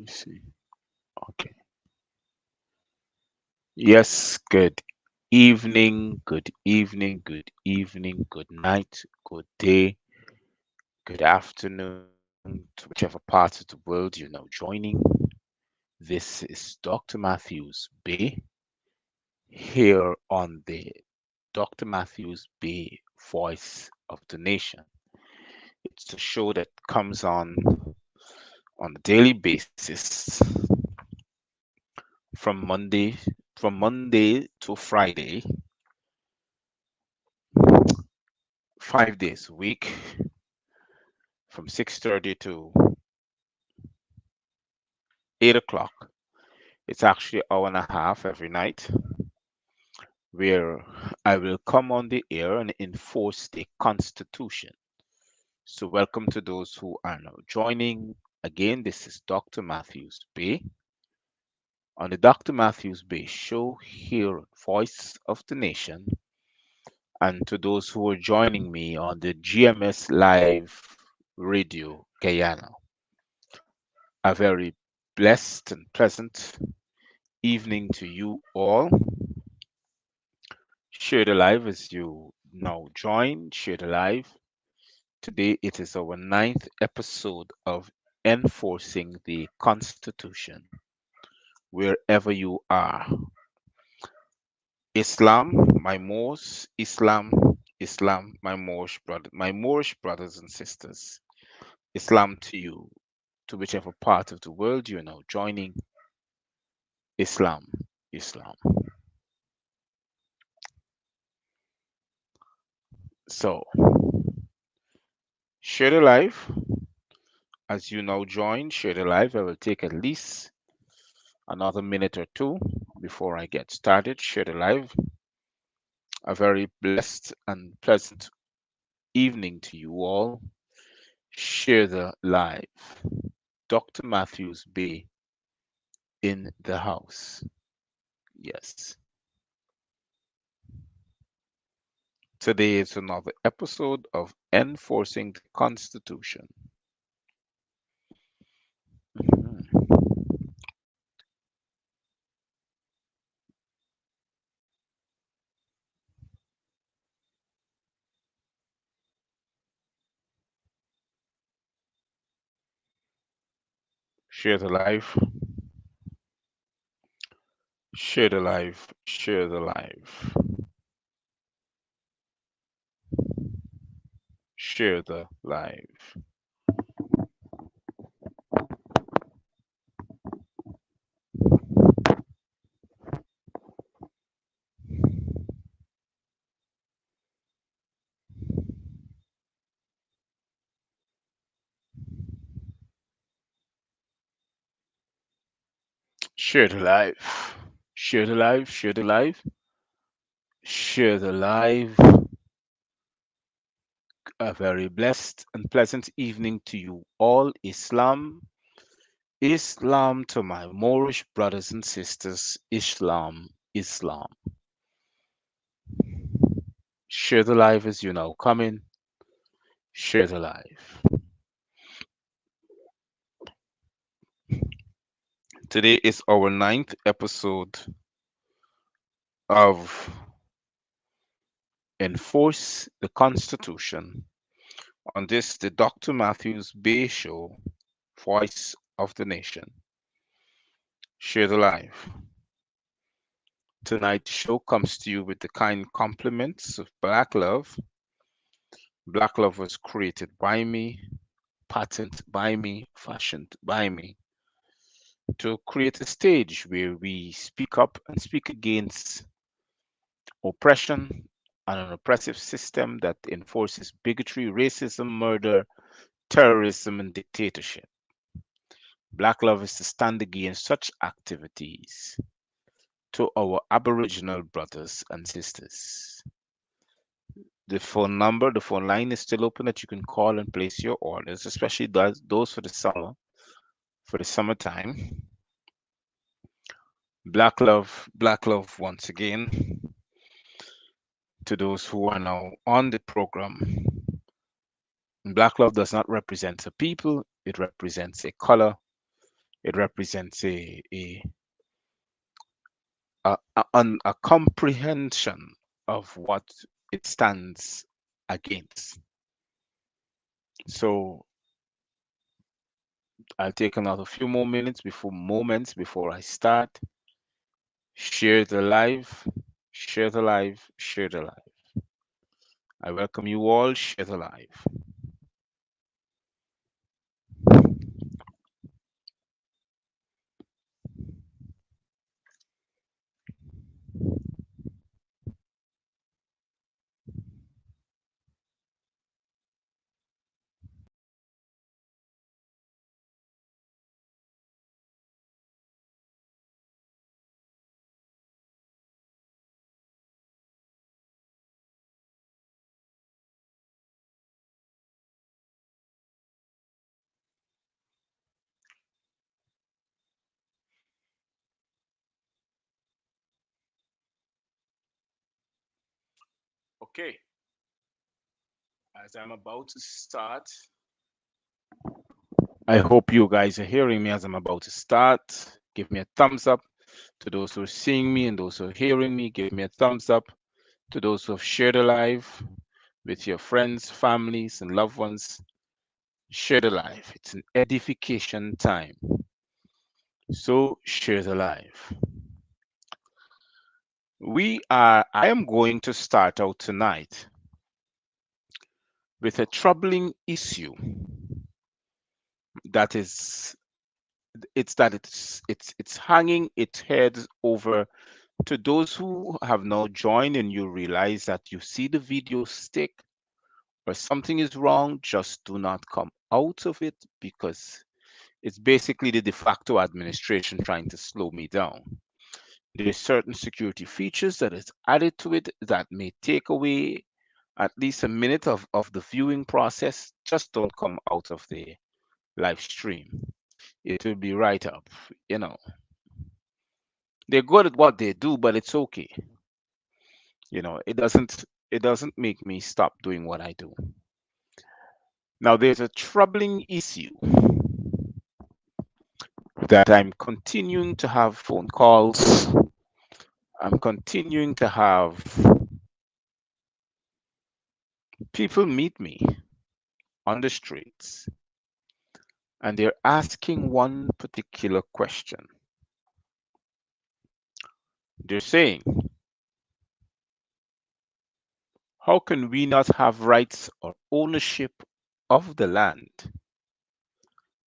me see. Okay. Yes, good evening, good evening, good night, good day, good afternoon to whichever part of the world you're now joining. This is Dr. Matthews Bay here on the Dr. Matthews Bay Voice of the Nation. It's a show that comes on a daily basis from Monday to Friday, 5 days a week, from 6:30 to 8 o'clock. It's actually an hour and a half every night where I will come on the air and enforce the Constitution. So, welcome to those who are now joining. Again, this is Dr. Matthews Bay on the Dr. Matthews Bay Show here on Voice of the Nation. And to those who are joining me on the GMS Live Radio Guyana, a very blessed and pleasant evening to you all. Share the live as you now join. Share the live. Today it is our ninth episode of Enforcing the Constitution. Wherever you are, Islam, my Moors, Islam, my Moorish brothers and sisters. Islam to you, to whichever part of the world you are now joining. Islam, Islam. So, share the live. As you now join, share the live. I will take at least another minute or two before I get started. Share the live. A very blessed and pleasant evening to you all. Share the live. Dr. Matthews Bay in the house. Yes. Today is another episode of Enforcing the Constitution. Mhm. Share the live. Share the live. Share the live. Share the live. Share the live. Share the live. Share the live. Share the live. A very blessed and pleasant evening to you all. Islam to my Moorish brothers and sisters. Islam. Share the live as you now come in. Share the live. Today is our ninth episode of Enforce the Constitution. On this, the Dr. Matthews Bay Show, Voice of the Nation. Share the live. Tonight's show comes to you with the kind compliments of Black Love. Black Love was created by me, patented by me, fashioned by me, to create a stage where we speak up and speak against oppression and an oppressive system that enforces bigotry, racism, murder, terrorism, and dictatorship. Black Love is to stand against such activities to our Aboriginal brothers and sisters. The phone line is still open that you can call and place your orders, especially those for the summertime. Black Love once again, to those who are now on the program. Black Love does not represent a people, it represents a color, It represents a comprehension of what it stands against. So I'll take another few more moments before I start. Share the live, share the live, share the live. I welcome you all. Share the live. Okay, as I'm about to start, I hope you guys are hearing me as I'm about to start. Give me a thumbs up. To those who are seeing me and those who are hearing me, give me a thumbs up. To those who have shared the live with your friends, families, and loved ones, share the live. It's an edification time. So share the live. I am going to start out tonight with a troubling issue that is it's hanging its head over. To those who have now joined and you realize that you see the video stick or something is wrong, just do not come out of it, because it's basically the de facto administration trying to slow me down. There's certain security features that is added to it that may take away at least a minute of the viewing process. Just don't come out of the live stream. It will be right up. You know, they're good at what they do, but it's okay. It doesn't make me stop doing what I do. Now there's a troubling issue that I'm continuing to have phone calls. I'm continuing to have people meet me on the streets and they're asking one particular question. They're saying, how can we not have rights or ownership of the land?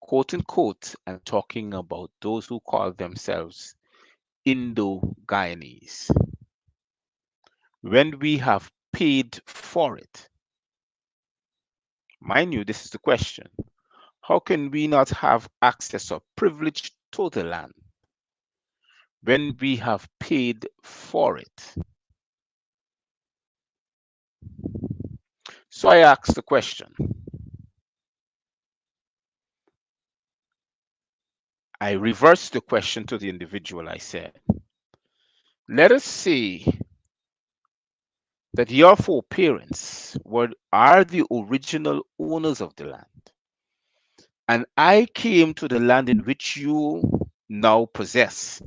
Quote unquote, and talking about those who call themselves Indo-Guyanese, when we have paid for it. Mind you, this is the question. How can we not have access or privilege to the land when we have paid for it? So I asked the question. I reversed the question to the individual. I said, let us say that your foreparents are the original owners of the land, and I came to the land in which you now possess.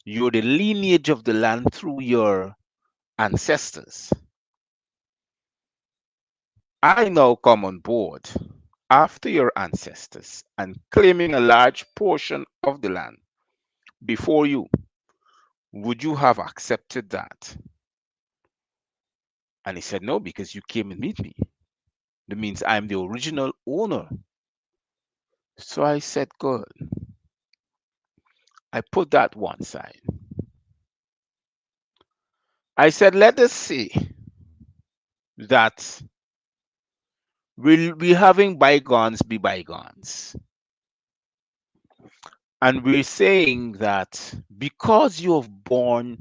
You're the lineage of the land through your ancestors. I now come on board after your ancestors and claiming a large portion of the land before you. Would you have accepted that? And he said, no, because you came and meet me. That means I'm the original owner. So I said, good. I put that one side. I said, let us see that we'll be having bygones be bygones. And we're saying that because you have born,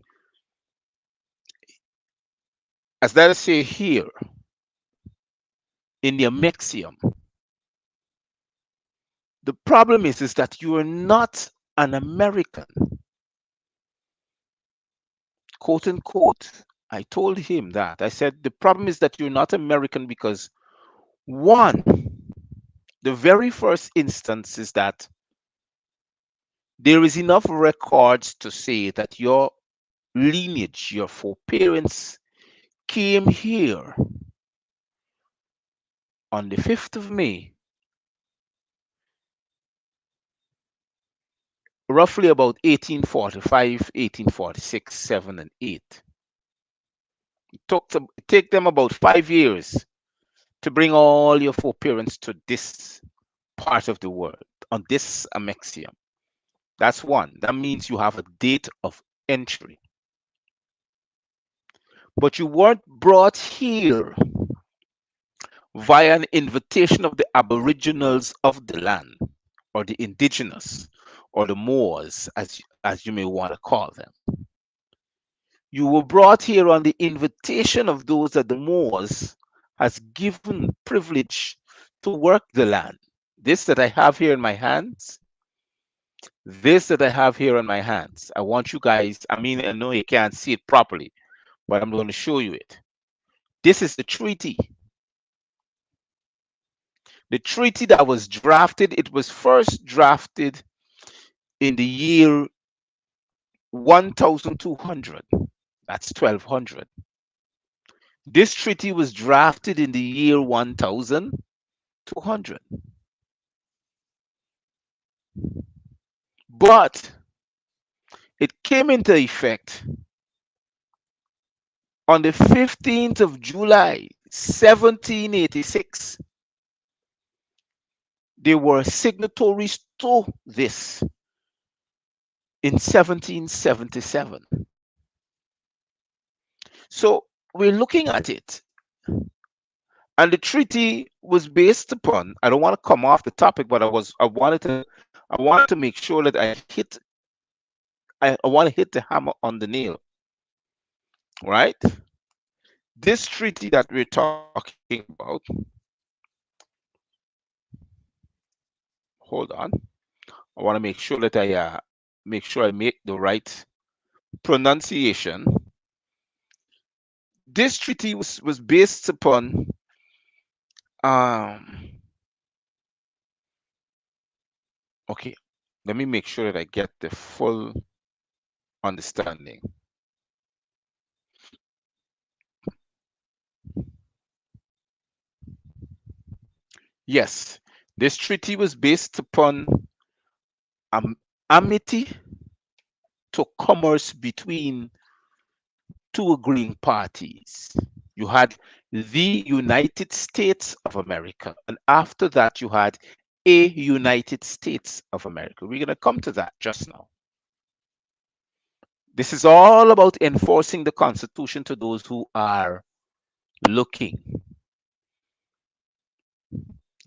as let us say here, in the Amexium, the problem is that you are not an American, quote unquote. I told him that. I said, the problem is that you're not American because, one, the very first instance is that There is enough records to say that your lineage, your foreparents, came here on the 5th of May, roughly about 1845, 1846, 7, and 8. Take them about 5 years to bring all your foreparents to this part of the world, on this amexium. That's one. That means you have a date of entry. But you weren't brought here via an invitation of the aboriginals of the land, or the indigenous, or the Moors, as you may want to call them. You were brought here on the invitation of those that the Moors has given privilege to work the land. This that I have here in my hands, this that I have here in my hands, I want you guys, I mean, I know you can't see it properly, but I'm going to show you it. This is the treaty. The treaty that was drafted, it was first drafted in the year 1200. That's 1200. This treaty was drafted in the year 1200. But it came into effect on the 15th of July, 1786. They were signatories to this in 1777. So we're looking at it, and the treaty was based upon. I don't want to come off the topic, but I wanted to make sure that I want to hit the hammer on the nail, right? This treaty that we're talking about. Hold on. I want to make sure that I make sure I make the right pronunciation. This treaty was based upon okay, let me make sure that I get the full understanding. Yes, this treaty was based upon amity to commerce between two agreeing parties. You had the United States of America, and after that, you had a United States of America. We're going to come to that just now. This is all about enforcing the Constitution to those who are looking.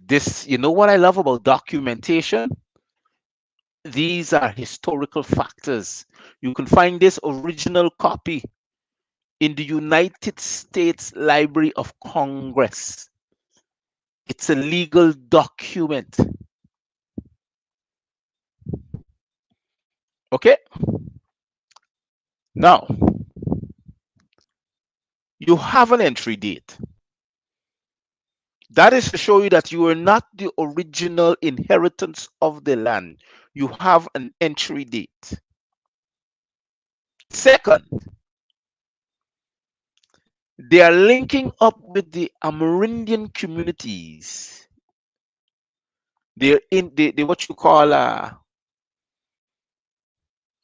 This, you know what I love about documentation? These are historical factors. You can find this original copy in the United States Library of Congress. It's a legal document. Okay? Now, you have an entry date. That is to show you that you are not the original inheritance of the land. You have an entry date. Second, they are linking up with the Amerindian communities. They're in they what you call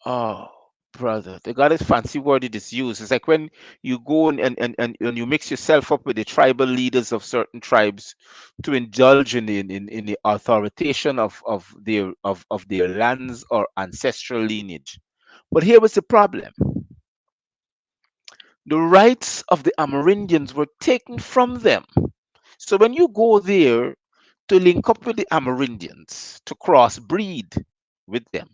oh brother, they got this fancy word it is used. It's like when you go and you mix yourself up with the tribal leaders of certain tribes to indulge in the authorization of their lands or ancestral lineage. But here was the problem. The rights of the Amerindians were taken from them. So when you go there to link up with the Amerindians, to crossbreed with them,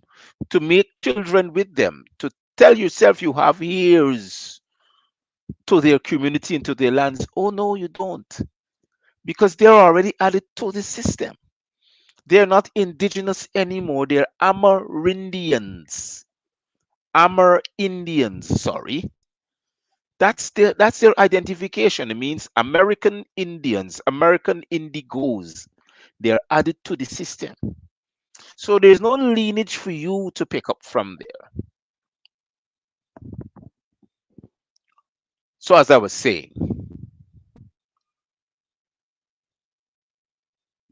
to make children with them, to tell yourself you have heirs to their community and to their lands. Oh no, you don't. Because they're already added to the system. They're not indigenous anymore. They're Amerindians. Amerindians, sorry. That's their identification. It means American Indians, American Indigos. They're added to the system. So there's no lineage for you to pick up from there. So as I was saying,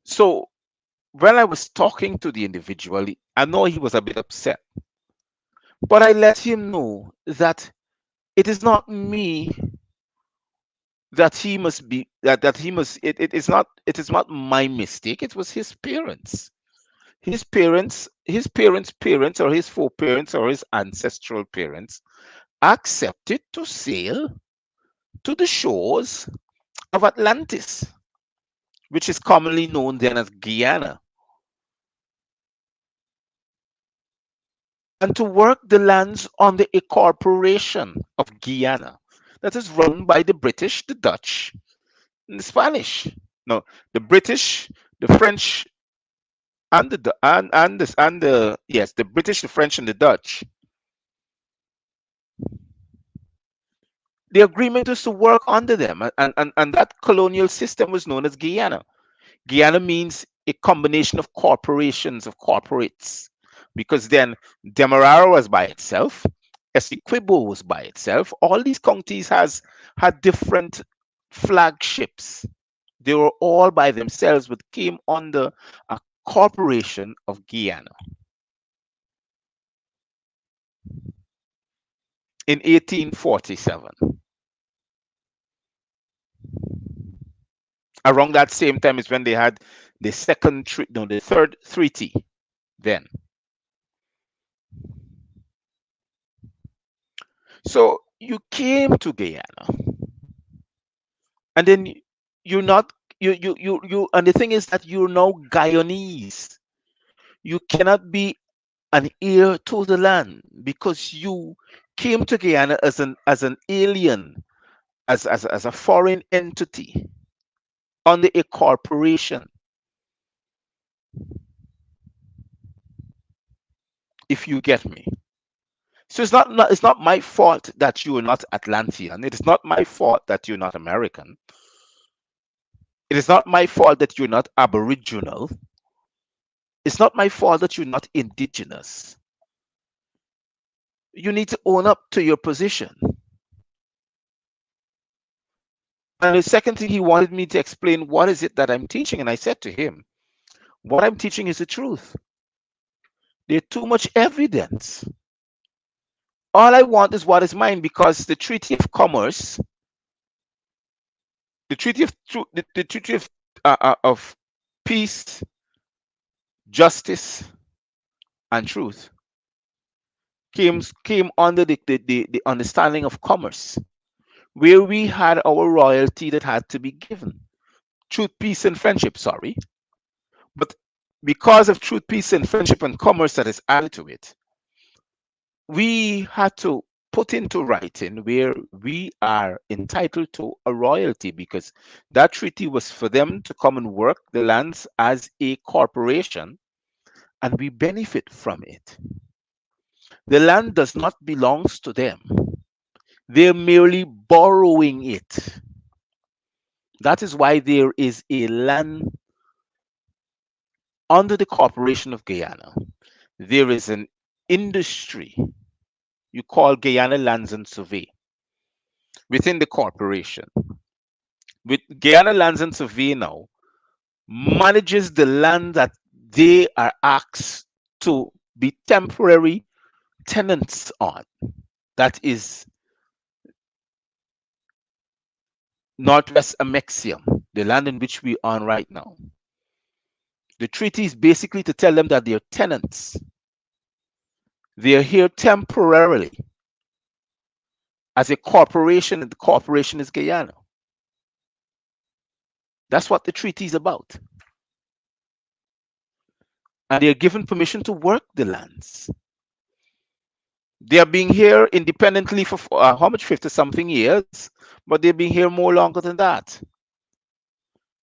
so when I was talking to the individual, I know he was a bit upset, but I let him know that it is not me that he must be that he must it is not my mistake. It was his parents. His parents' parents, or his foreparents, or his ancestral parents accepted to sail to the shores of Atlantis, which is commonly known then as Guyana, and to work the lands under a corporation of Guyana that is run by the British, the Dutch, and the Spanish. No, the British, the French, and the yes, the British, the French, and the Dutch. The agreement was to work under them, and that colonial system was known as Guyana. Guyana means a combination of corporations, of corporates, because then Demerara was by itself, Essequibo was by itself. All these counties had different flagships. They were all by themselves, but came under a corporation of Guyana in 1847. Around that same time is when they had the no, the third treaty. Then, so you came to Guyana, and then you're not and the thing is that you're now Guyanese. You cannot be an heir to the land because you came to Guyana as an alien, as a foreign entity under a corporation. If you get me. So it's not my fault that you are not Atlantean. It is not my fault that you're not American. It is not my fault that you're not Aboriginal. It's not my fault that you're not indigenous. You need to own up to your position. And the second thing, he wanted me to explain what is it that I'm teaching. And I said to him, what I'm teaching is the truth. There's too much evidence. All I want is what is mine, because the Treaty of Commerce, the Treaty of Peace, Justice, and Truth came under the understanding of commerce, where we had our royalty that had to be given. Truth, peace, and friendship, sorry. But because of truth, peace, and friendship and commerce that is added to it, we had to put into writing where we are entitled to a royalty, because that treaty was for them to come and work the lands as a corporation, and we benefit from it. The land does not belong to them. They're merely borrowing it. That is why there is a land under the Corporation of Guyana. There is an industry you call Guyana Lands and Survey within the corporation. With Guyana Lands and Survey now manages the land that they are asked to be temporary tenants on. That is Northwest Amexium, the land in which we are on right now. The treaty is basically to tell them that they're tenants. They're here temporarily as a corporation, and the corporation is Guyana. That's what the treaty is about. And they're given permission to work the lands. They are being here independently for how much, 50 something years, but they've been here more longer than that.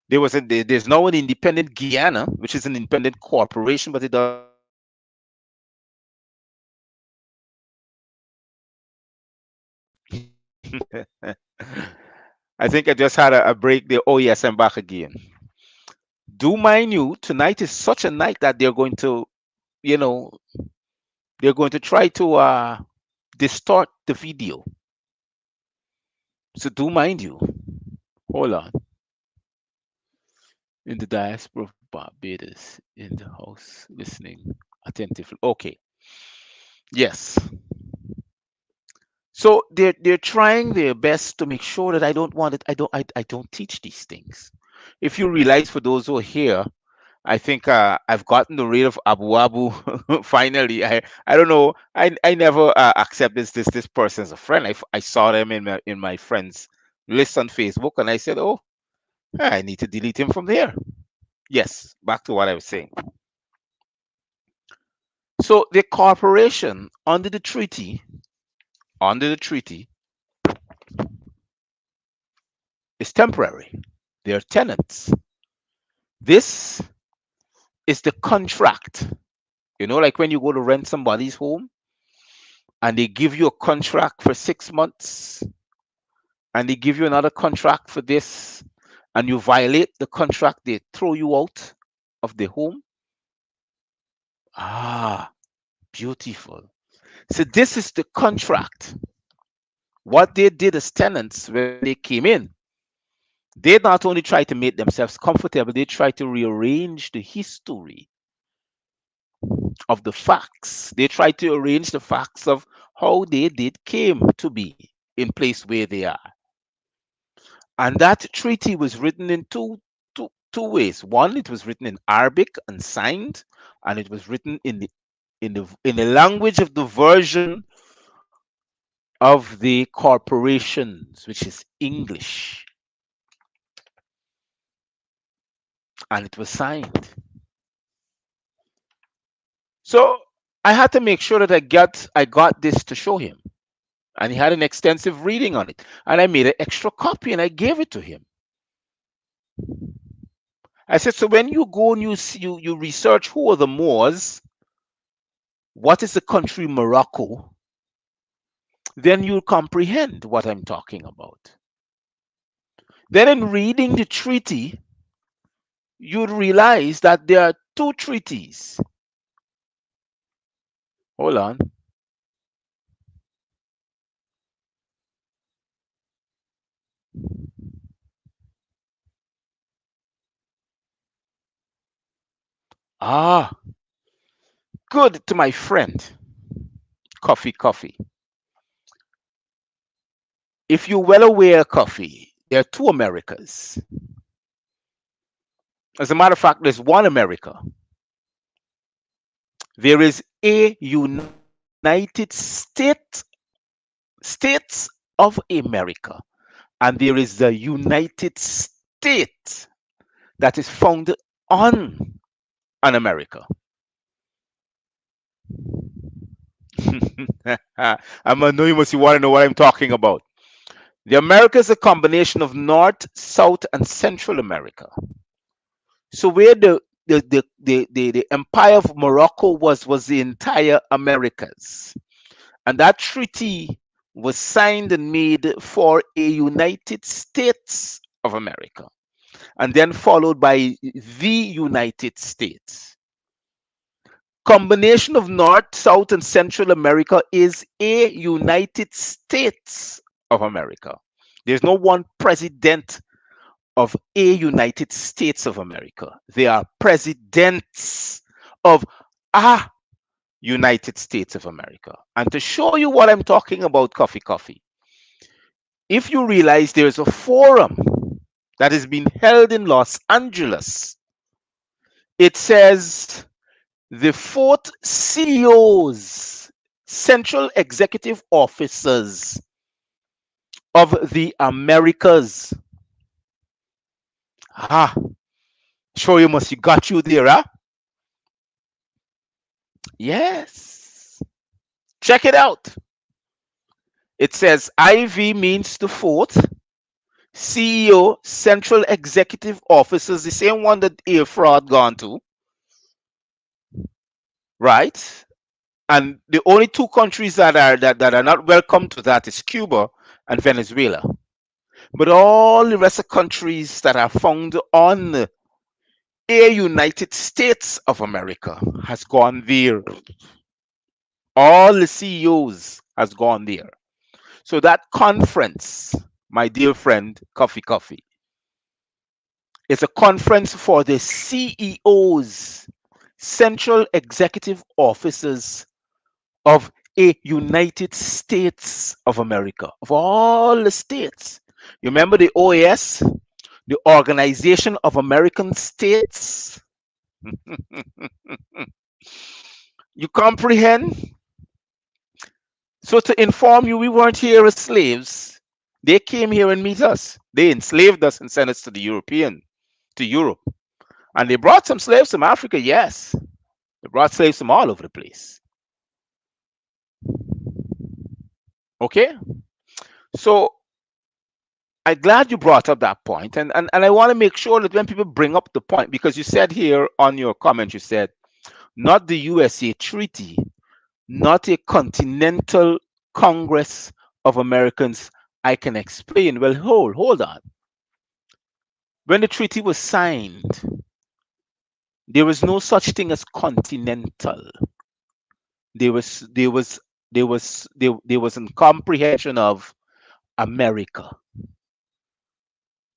There's now an independent Guyana, which is an independent corporation, but it doesn't I think I just had a break there. Oh yes, I'm back again. Do mind you, tonight is such a night that they're going to you know, they're going to try to distort the video. So do mind you, hold on. In the diaspora of Barbados, in the house, listening attentively. Okay, yes. So they're trying their best to make sure that I don't want it. I don't teach these things. If you realize, for those who are here, I think I've gotten the rate of Abu Abu. Finally, I don't know. I never accept this person as a friend. I saw them in my friends list on Facebook, and I said, oh, I need to delete him from there. Yes, back to what I was saying. So the corporation under the treaty is temporary. They're tenants. This is the contract. You know, like when you go to rent somebody's home and they give you a contract for 6 months and they give you another contract for this and you violate the contract, they throw you out of the home. Ah, beautiful. So this is the contract. What they did as tenants when they came in, they not only try to make themselves comfortable, they try to rearrange the history of the facts. They try to arrange the facts of how they did came to be in place where they are. And that treaty was written in two ways. One, it was written in Arabic and signed, and it was written in the language of the version of the corporations, which is English, and it was signed. So I had to make sure that I got this to show him, and he had an extensive reading on it, and I made an extra copy and I gave it to him. I said, so when you go and you research who are the Moors, what is the country Morocco, then you'll comprehend what I'm talking about. Then in reading the treaty, you'd realize that there are two treaties. Hold on. Ah, good to my friend. Coffee. If you're well aware, Coffee, there are two Americas. As a matter of fact, there's one America. There is a States of America, and there is the United States that is founded on an America. I know you must want to know what I'm talking about. The America is a combination of North, South, and Central America. So where the Empire of Morocco was the entire Americas. And that treaty was signed and made for a United States of America, and then followed by the United States. Combination of North, South, and Central America is a United States of America. There's no one president of a United States of America. They are presidents of a United States of America. And to show you what I'm talking about, coffee, if you realize there's a forum that is being held in Los Angeles, it says the fourth CEOs, Central Executive Officers of the Americas. Ah, show you must you got you there, huh? Yes. Check it out. It says IV means the fourth. CEO, Central Executive Officers, the same one that Air Fraud gone to. Right? And the only two countries that are not welcome to that is Cuba and Venezuela. But all the rest of countries that are found on a United States of America has gone there. All the CEOs has gone there. So that conference, my dear friend, Coffee, is a conference for the CEOs, Central Executive Officers of a United States of America, of all the states. You remember the OAS, the Organization of American States? You comprehend? So to inform you, we weren't here as slaves. They came here and meet us. They enslaved us and sent us to to Europe. And they brought some slaves from Africa, yes. They brought slaves from all over the place. Okay? So I'm glad you brought up that point. And I want to make sure that when people bring up the point, because you said here on your comment, you said, not the USA Treaty, not a Continental Congress of Americans, I can explain. Well, hold on. When the treaty was signed, there was no such thing as continental. There was there was there was a comprehension of America,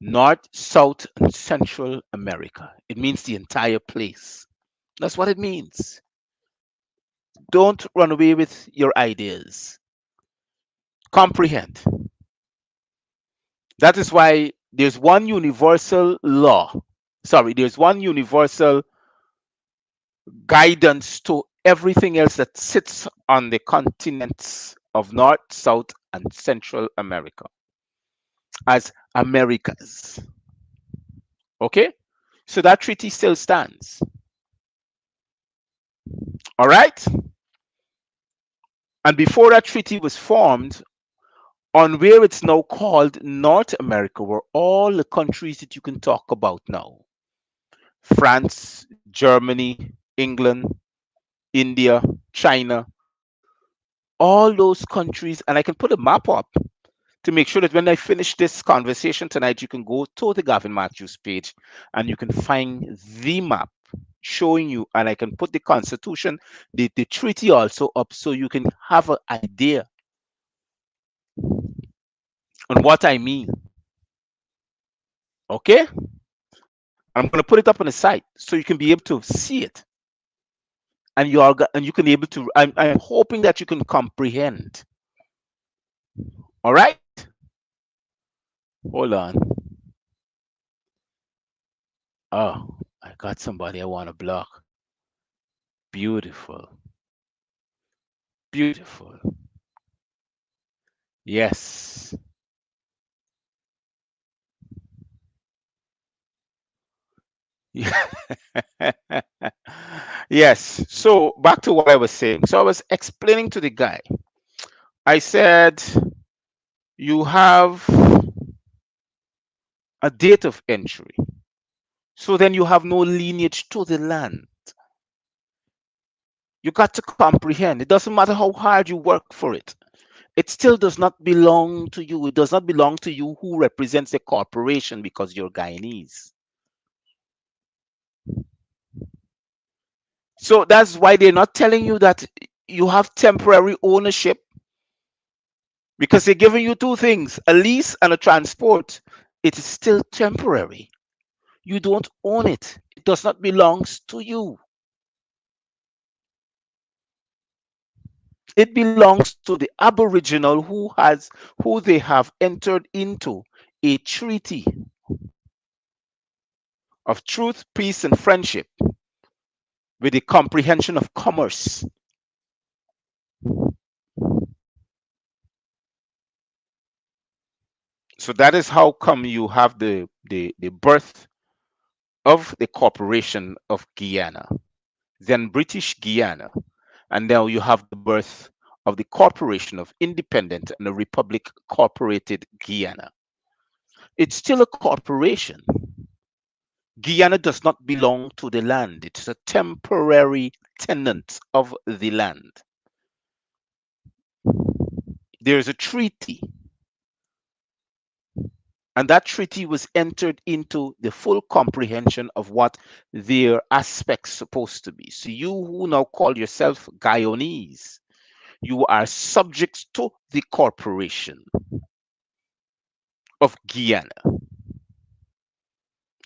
North, South, and Central America. It means the entire place. That's what it means. Don't run away with your ideas. Comprehend. That is why there's one universal law. Sorry, there's one universal guidance to everything else that sits on the continents of North, South, and Central America as Americas. Okay? So that treaty still stands. All right? And before that treaty was formed, on where it's now called North America, were all the countries that you can talk about now: France, Germany, England, India, China, all those countries. And I can put a map up to make sure that when I finish this conversation tonight, you can go to the Gavin Matthews page and you can find the map showing you, and I can put the Constitution, the treaty also up so you can have an idea on what I mean. Okay? I'm going to put it up on the site so you can be able to see it. And you can able to, I'm hoping that you can comprehend. All right? Hold on. Oh, I got somebody I want to block. Beautiful. Beautiful. Yes. Yes. So back to what I was saying. So I was explaining to the guy. I said, you have a date of entry. So then you have no lineage to the land. You got to comprehend. It doesn't matter how hard you work for it. It still does not belong to you. It does not belong to you who represents a corporation because you're Guyanese. So that's why they're not telling you that you have temporary ownership, because they're giving you two things: a lease and a transport. It is still temporary. You don't own it. It does not belong to you. It belongs to the aboriginal who they have entered into a treaty of truth, peace, and friendship with the comprehension of commerce. So that is how come you have the birth of the Corporation of Guyana, then British Guyana, and now you have the birth of the Corporation of Independent and the Republic Corporated Guyana. It's still a corporation. Guyana does not belong to the land. It's a temporary tenant of the land. There's a treaty And that treaty was entered into the full comprehension of what their aspects supposed to be. So you who now call yourself Guyanese, you are subjects to the corporation of Guyana.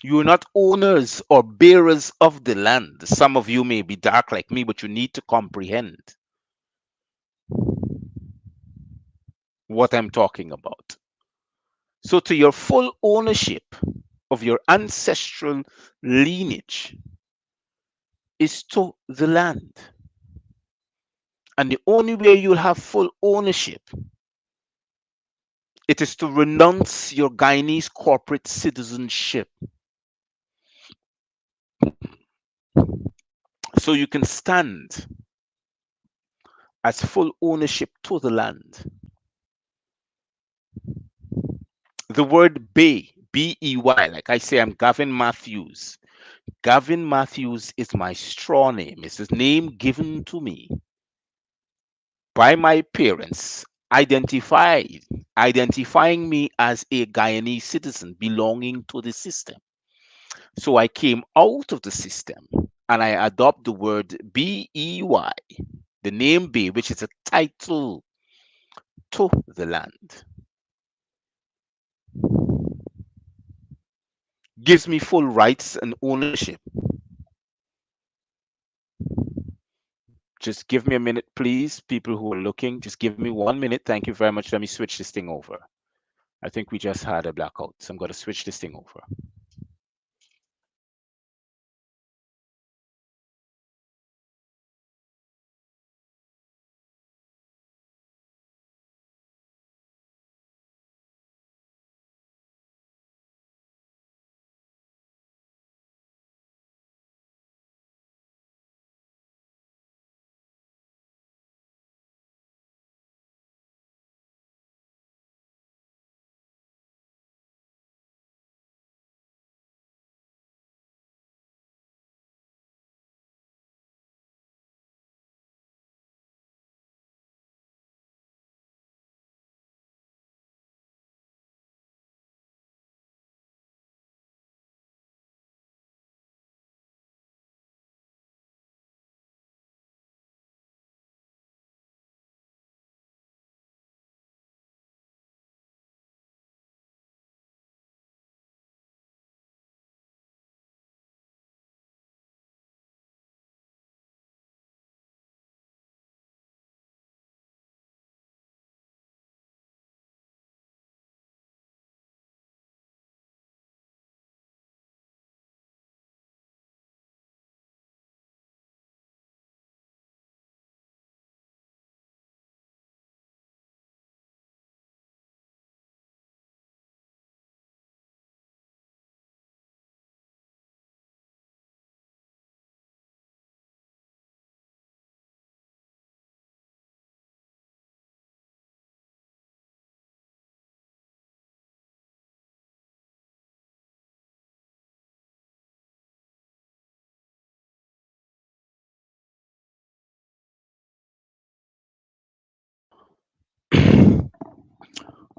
You are not owners or bearers of the land. Some of you may be dark like me, but you need to comprehend what I'm talking about. So, to your full ownership of your ancestral lineage is to the land. And the only way you'll have full ownership, it is to renounce your Guyanese corporate citizenship so you can stand as full ownership to the land. The word Bey, B-E-Y, like I say, I'm Gavin Matthews. Gavin Matthews is my straw name. It's a name given to me by my parents, identifying me as a Guyanese citizen belonging to the system. So I came out of the system and I adopt the word B-E-Y, the name B, which is a title to the land. Gives me full rights and ownership. Just give me a minute, please. People who are looking, just give me 1 minute. Thank you very much. Let me switch this thing over. I think we just had a blackout, so I'm going to switch this thing over.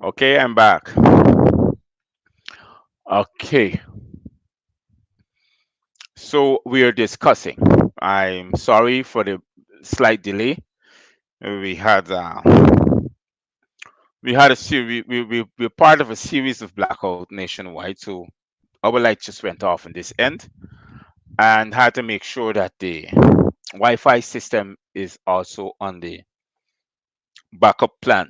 Okay, I'm back. Okay, so we are discussing. I'm sorry for the slight delay. We had a series. We're part of a series of blackout nationwide. So our light just went off on this end, and had to make sure that the Wi-Fi system is also on the backup plan.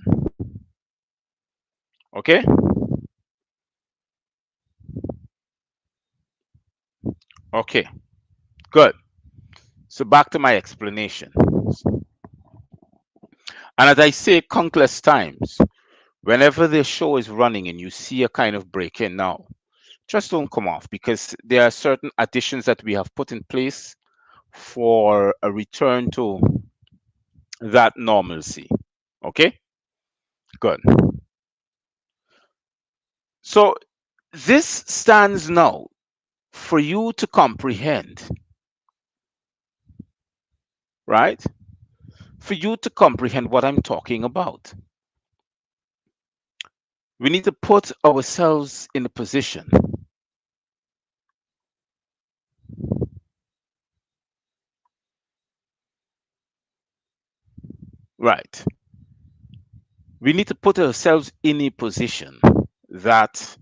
Okay. Okay. Good. So back to my explanation. And as I say countless times, whenever the show is running and you see a kind of break in now, just don't come off because there are certain additions that we have put in place for a return to that normalcy. Okay? Good. So this stands now for you to comprehend, right? For you to comprehend what I'm talking about. We need to put ourselves in a position, right? We need to put ourselves in a position that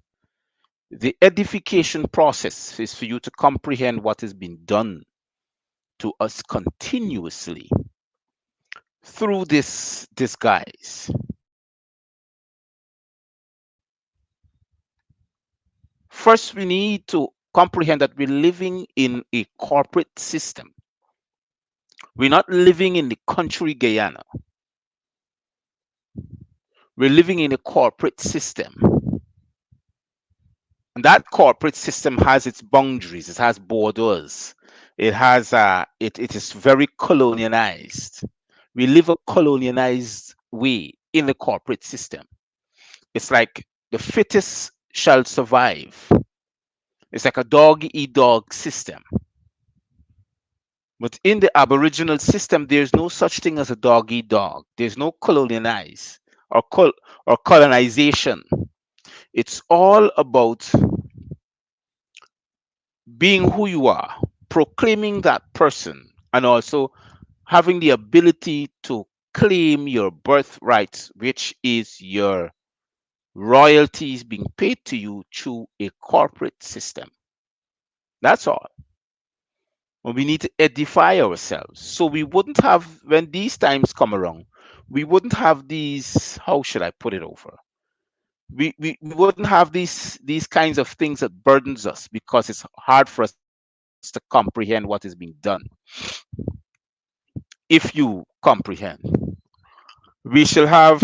the edification process is for you to comprehend what has been done to us continuously through this disguise. First, we need to comprehend that we're living in a corporate system. We're not living in the country Guyana. We're living in a corporate system. And that corporate system has its boundaries, it has borders, it is very colonialized. We live a colonialized way in the corporate system. It's like the fittest shall survive. It's like a dog eat dog system. But in the Aboriginal system, there's no such thing as a dog eat dog. There's no colonialize or or colonization. It's all about being who you are, proclaiming that person, and also having the ability to claim your birthright, which is your royalties being paid to you through a corporate system. That's all. Well, we need to edify ourselves. So we wouldn't have, when these times come around, we wouldn't have these, how should I put it over? We wouldn't have these kinds of things that burdens us because it's hard for us to comprehend what is being done. If you comprehend, we shall have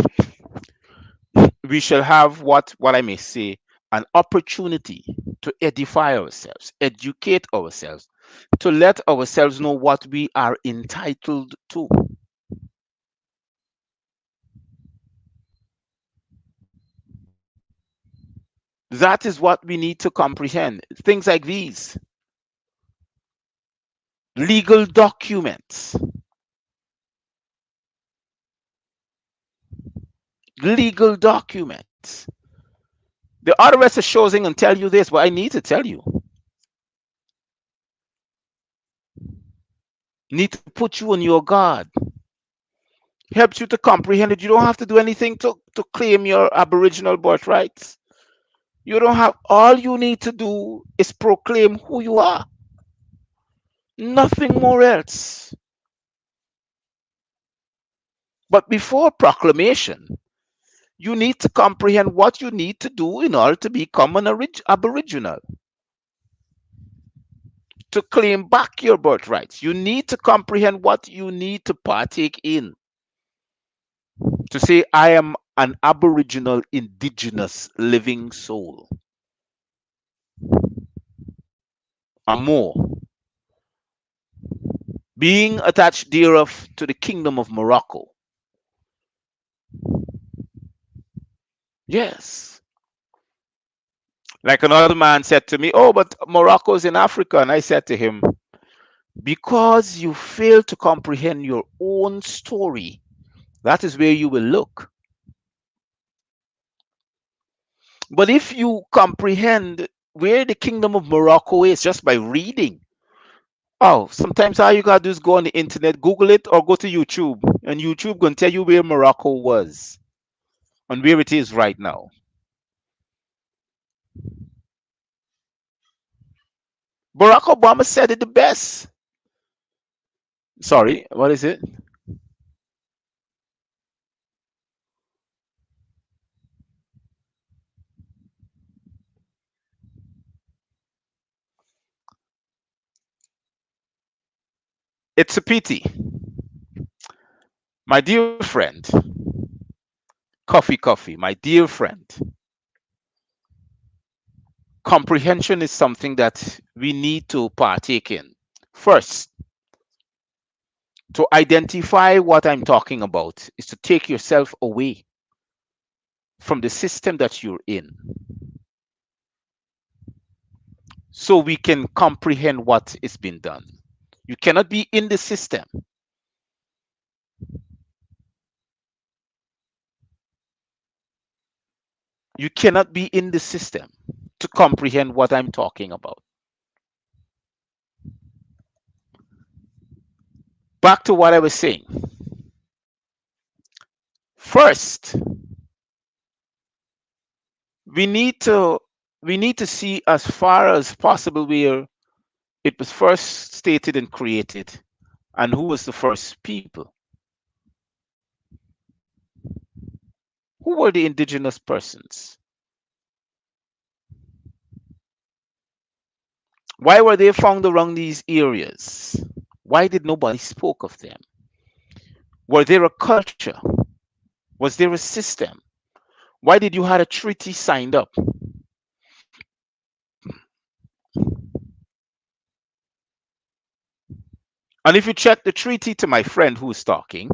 what I may say, an opportunity to edify ourselves, educate ourselves, to let ourselves know what we are entitled to. That is what we need to comprehend. Things like these legal documents, legal documents. The IRS is choosing and tell you this, but I need to tell you, need to put you on your guard. Helps you to comprehend it. You don't have to do anything to claim your Aboriginal birthrights. You don't have, all you need to do is proclaim who you are. Nothing more else. But before proclamation, you need to comprehend what you need to do in order to become an Aboriginal, to claim back your birthrights. You need to comprehend what you need to partake in. To say, I am an Aboriginal indigenous living soul. And more. Being attached thereof to the kingdom of Morocco. Yes. Like another man said to me, oh, but Morocco's in Africa. And I said to him, because you fail to comprehend your own story, that is where you will look. But if you comprehend where the kingdom of Morocco is just by reading, oh, sometimes all you gotta do is go on the internet, Google it, or go to YouTube, and YouTube gonna tell you where Morocco was and where it is right now. Barack Obama said it the best. Sorry, what is it? It's a pity. My dear friend, coffee, my dear friend, comprehension is something that we need to partake in. First, to identify what I'm talking about is to take yourself away from the system that you're in so we can comprehend what is being done. You cannot be in the system. You cannot be in the system to comprehend what I'm talking about. Back to what I was saying. First, we need to we need to see as far as possible where it was first stated and created and who was the first people. Who were the indigenous persons? Why were they found around these areas? Why did nobody spoke of them? Were there a culture? Was there a system? Why did you have a treaty signed up? And if you check the treaty, to my friend who is talking,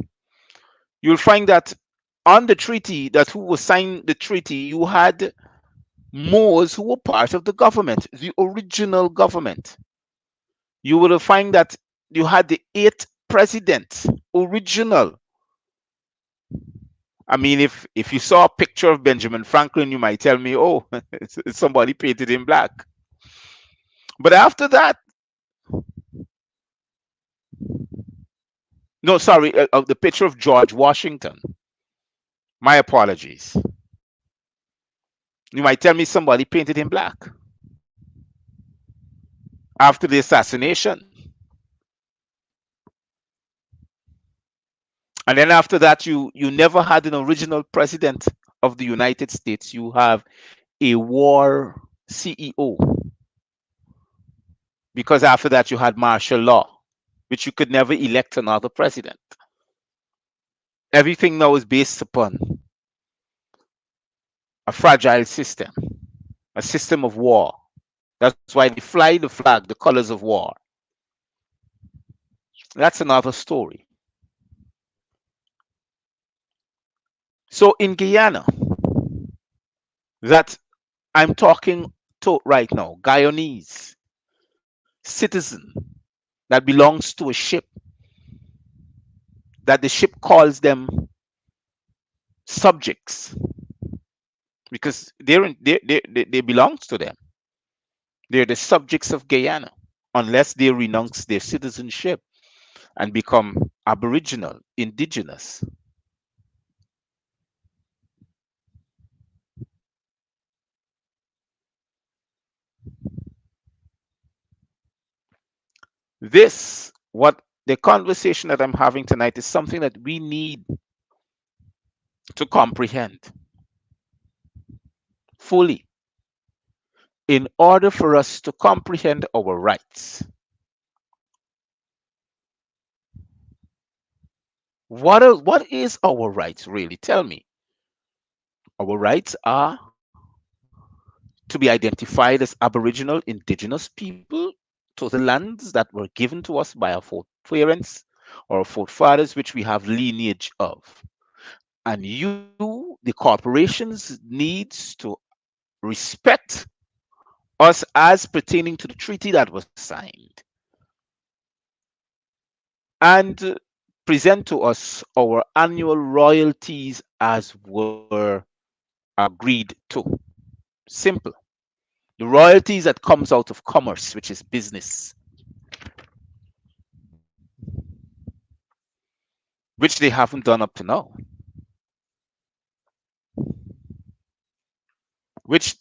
you'll find that on the treaty, that who was signed the treaty, you had Moors who were part of the government, the original government. You will find that you had the eighth president, original. I mean, if you saw a picture of Benjamin Franklin, you might tell me, "Oh, it's somebody painted in black." But after that, no, sorry, of the picture of George Washington. My apologies. You might tell me somebody painted in black after the assassination. And then after that, you never had an original president of the United States. You have a war CEO, because after that you had martial law, which you could never elect another president. Everything now is based upon a fragile system, a system of war. That's why they fly the flag, the colors of war. That's another story. So in Guyana, that I'm talking to right now, Guyanese citizen that belongs to a ship, that the ship calls them subjects because they belong to them. They're the subjects of Guyana unless they renounce their citizenship and become aboriginal, indigenous. This, what the conversation that I'm having tonight is something that we need to comprehend fully in order for us to comprehend our rights. What is our rights really? Tell me. Our rights are to be identified as Aboriginal indigenous people to the lands that were given to us by our foreparents or forefathers, which we have lineage of. And you, the corporations, needs to respect us as pertaining to the treaty that was signed and present to us our annual royalties as were agreed to. Simple. The royalties that comes out of commerce, which is business, which they haven't done up to now, which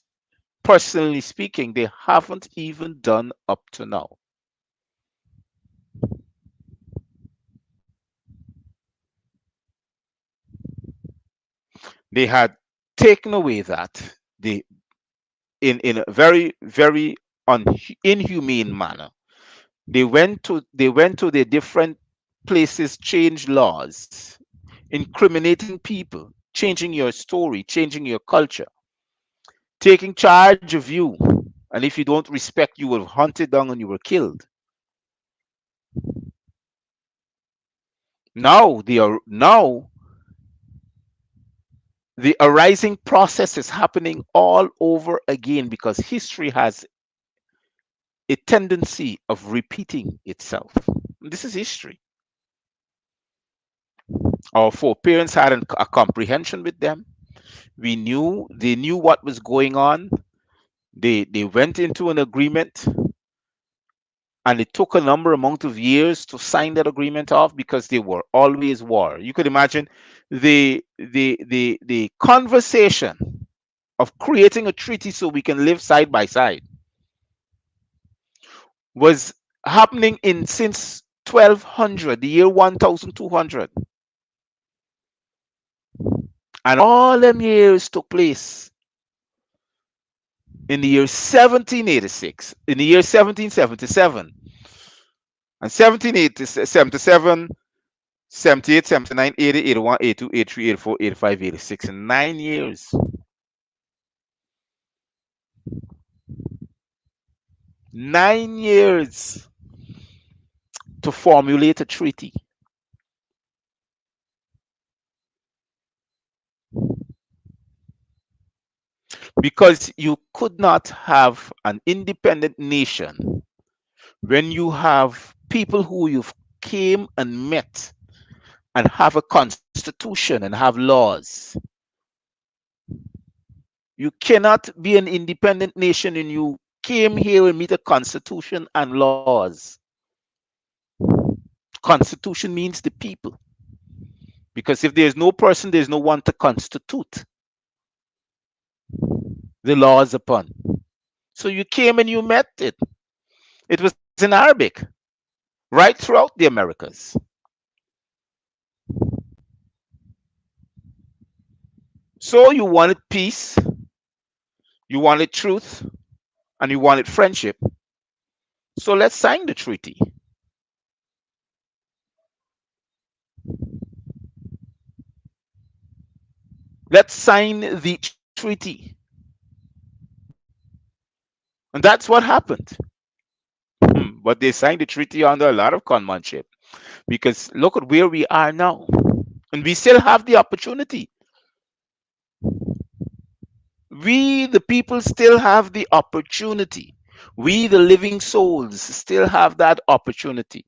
personally speaking, they haven't even done up to now. They had taken away that they in a very, very inhumane manner. They went to the different places, changed laws, incriminating people, changing your story, changing your culture, taking charge of you. And if you don't respect, you were hunted down and you were killed. Now the arising process is happening all over again because history has a tendency of repeating itself. This is history. Our foreparents had a comprehension with them. They knew what was going on. They went into an agreement, and it took a number amount of years to sign that agreement off because they were always war. You could imagine the conversation of creating a treaty so we can live side by side was happening in since 1200, the year 1200, and all them years took place in the year 1786, in the year 1777, and 1777, 78, 79, 80, 81, 82, 83, 84, 85, 86, in 9 years. 9 years to formulate a treaty, because you could not have an independent nation when you have people who you've came and met and have a constitution and have laws. You cannot be an independent nation and you came here and meet a constitution and laws. Constitution means the people. Because if there's no person, there's no one to constitute the laws upon. So you came and you met it. It was in Arabic, right throughout the Americas. So you wanted peace, you wanted truth, and you wanted friendship. So let's sign the treaty. Let's sign the treaty. And that's what happened. But they signed the treaty under a lot of conmanship, because look at where we are now. And we still have the opportunity. We, the people, still have the opportunity. We, the living souls, still have that opportunity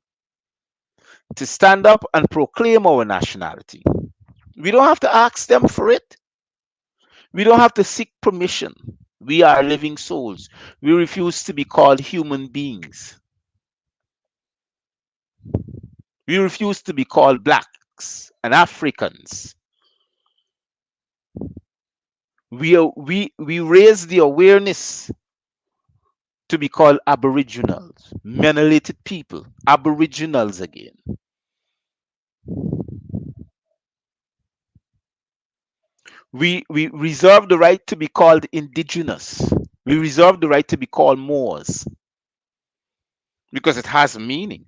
to stand up and proclaim our nationality. We don't have to ask them for it. We don't have to seek permission. We are living souls. We refuse to be called human beings. We refuse to be called blacks and Africans. We raise the awareness to be called aboriginals, melanated people, aboriginals again. We reserve the right to be called indigenous. We reserve the right to be called Moors because it has meaning.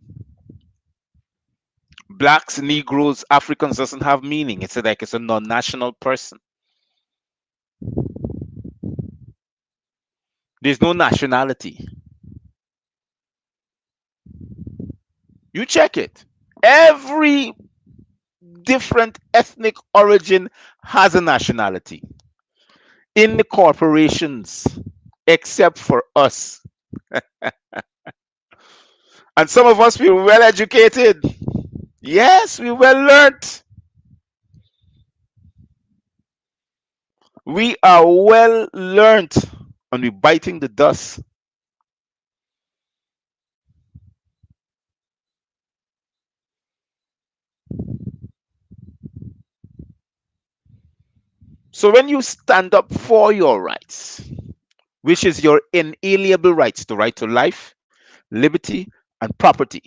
Blacks, Negroes, Africans doesn't have meaning. It's like it's a non-national person. There's no nationality. You check it. Every different ethnic origin has a nationality in the corporations, except for us. And some of us, we're well educated. Yes, we're well learned. We are well learned, and we're biting the dust. So when you stand up for your rights, which is your inalienable rights, the right to life, liberty, and property,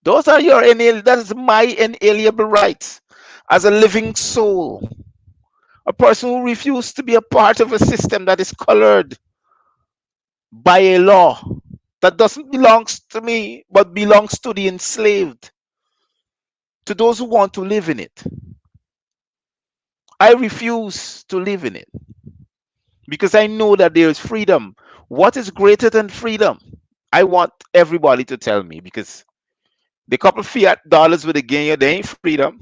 those are your that is my inalienable rights as a living soul, a person who refused to be a part of a system that is colored by a law that doesn't belong to me but belongs to the enslaved, to those who want to live in it. I refuse to live in it because I know that there is freedom. What is greater than freedom? I want everybody to tell me, because the couple fiat dollars with the gain, they ain't freedom.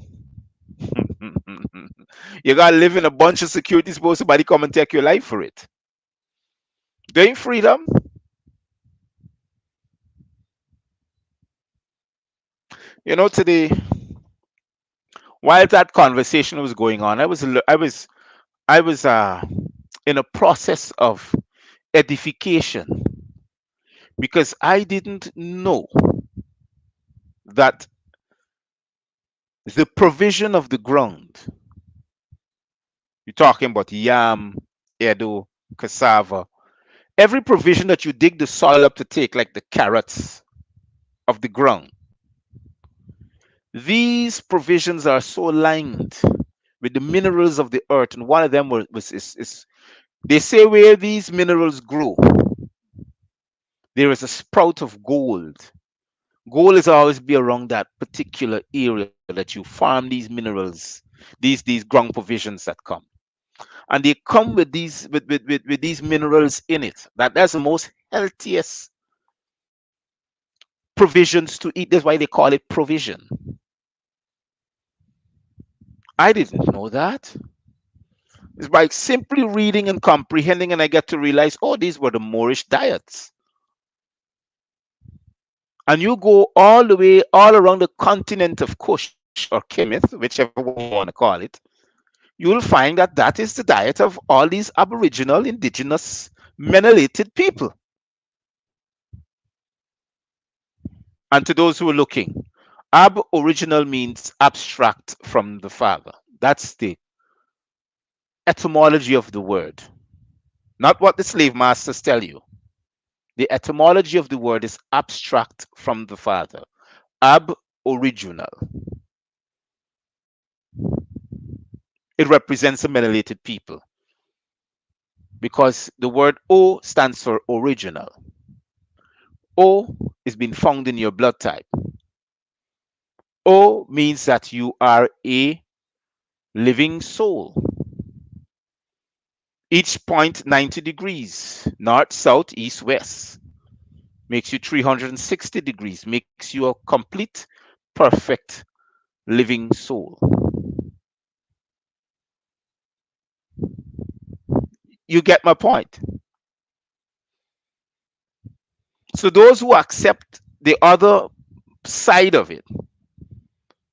You gotta live in a bunch of security supposed somebody come and take your life for it. They ain't freedom. Today, while that conversation was going on, I was I was in a process of edification because I didn't know that the provision of the ground, you're talking about yam, edo, cassava, every provision that you dig the soil up to take, like the carrots of the ground, these provisions are so lined with the minerals of the earth. And one of them is they say where these minerals grow, there is a sprout of gold. Goal is always be around that particular area that you farm these minerals, these ground provisions that come. And they come with with these minerals in it. That's the most healthiest provisions to eat. That's why they call it provision. I didn't know that. It's by simply reading and comprehending, and I get to realize, oh, these were the Moorish diets. And you go all the way all around the continent of Kush or Kemet, whichever one you want to call it, you'll find that that is the diet of all these aboriginal, indigenous, melanated people. And to those who are looking, aboriginal means abstract from the father. That's the etymology of the word, not what the slave masters tell you. The etymology of the word is abstract from the father. Aboriginal. It represents a melanated people because the word O stands for original. O is being found in your blood type. O means that you are a living soul. Each point 90 degrees, north, south, east, west, makes you 360 degrees, makes you a complete, perfect living soul. You get my point. So those who accept the other side of it,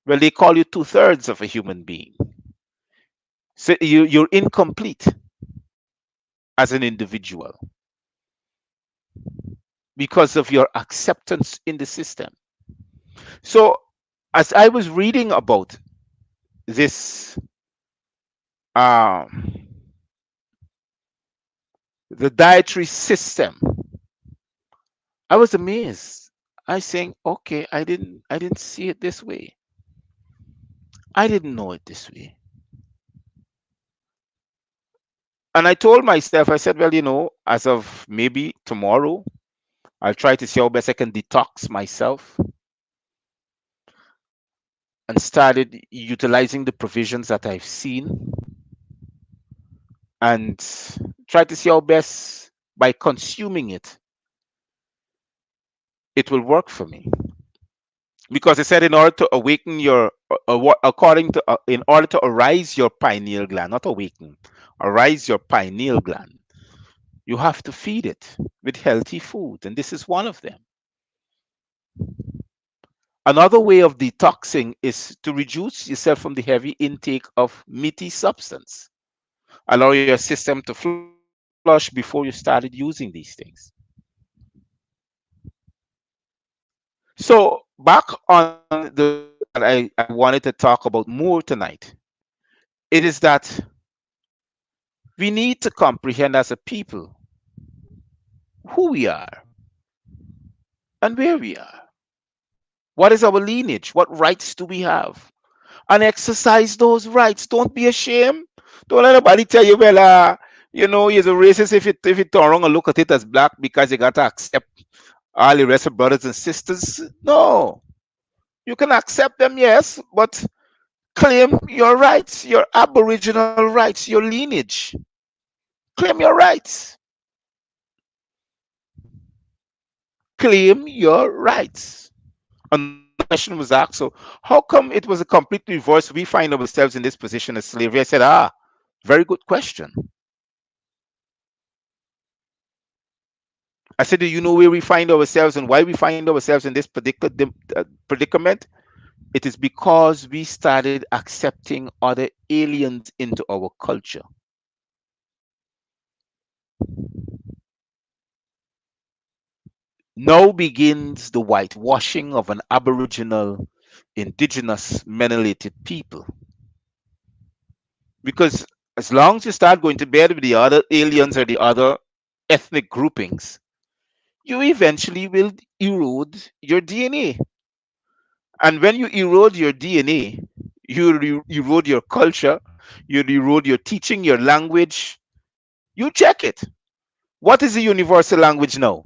well, they call you two-thirds of a human being. So you're incomplete as an individual because of your acceptance in the system. So as I was reading about this, um, the dietary system, I was amazed. I saying, okay, I didn't see it this way. I didn't know it this way. And I told myself, I said, well, as of maybe tomorrow, I'll try to see how best I can detox myself and started utilizing the provisions that I've seen and try to see how best by consuming it, it will work for me. Because I said in order to awaken according to, in order to arise your pineal gland, not awaken, arise your pineal gland, you have to feed it with healthy food. And this is one of them. Another way of detoxing is to reduce yourself from the heavy intake of meaty substance. Allow your system to flush before you started using these things. So back on the point that I wanted to talk about more tonight, it is that we need to comprehend as a people who we are and where we are. What is our lineage? What rights do we have? And exercise those rights. Don't be ashamed. Don't let anybody tell you, well, you're a racist if you turn around and look at it as black because you got to accept all the rest of brothers and sisters. No, you can accept them, yes, but claim your rights, your aboriginal rights, your lineage. Claim your rights. Claim your rights. Another question was asked, so how come it was a complete reverse? We find ourselves in this position as slavery. I said, very good question. I said, do you know where we find ourselves and why we find ourselves in this particular predicament? It is because we started accepting other aliens into our culture. Now begins the whitewashing of an Aboriginal, indigenous, melanated people. Because as long as you start going to bed with the other aliens or the other ethnic groupings, you eventually will erode your DNA. And when you erode your DNA, you erode your culture, you erode your teaching, your language. You check it. What is the universal language now?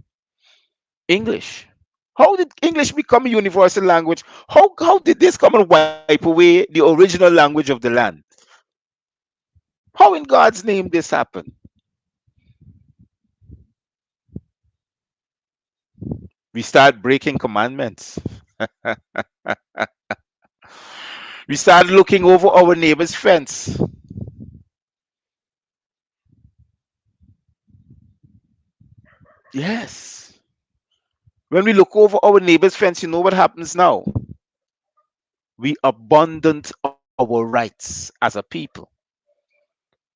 English. How did English become a universal language? How did this come and wipe away the original language of the land? How in God's name this happened? We start breaking commandments. We start looking over our neighbor's fence. Yes. When we look over our neighbor's fence, you know what happens now? We abandon our rights as a people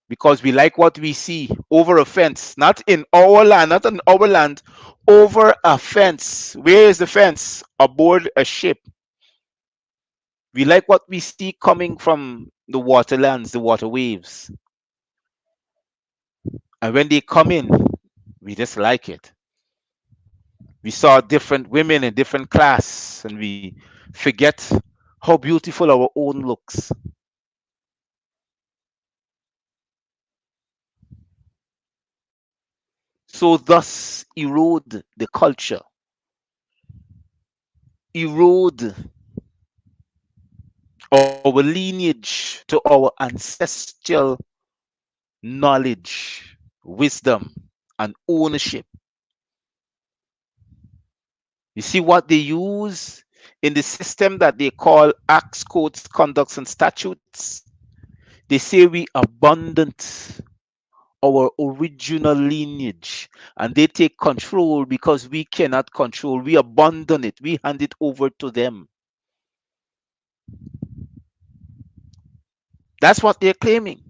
because we like what we see over a fence, not in our land, not in our land, over a fence. Where is the fence? Aboard a ship. We like what we see coming from the waterlands, the water waves. And when they come in, we just like it. We saw different women in different class and we forget how beautiful our own looks. So thus erode the culture, erode our lineage to our ancestral knowledge, wisdom, and ownership. You see what they use in the system that they call acts, codes, conducts, and statutes? They say we abandoned our original lineage and they take control because we cannot control. We abandon it, we hand it over to them. That's what they're claiming.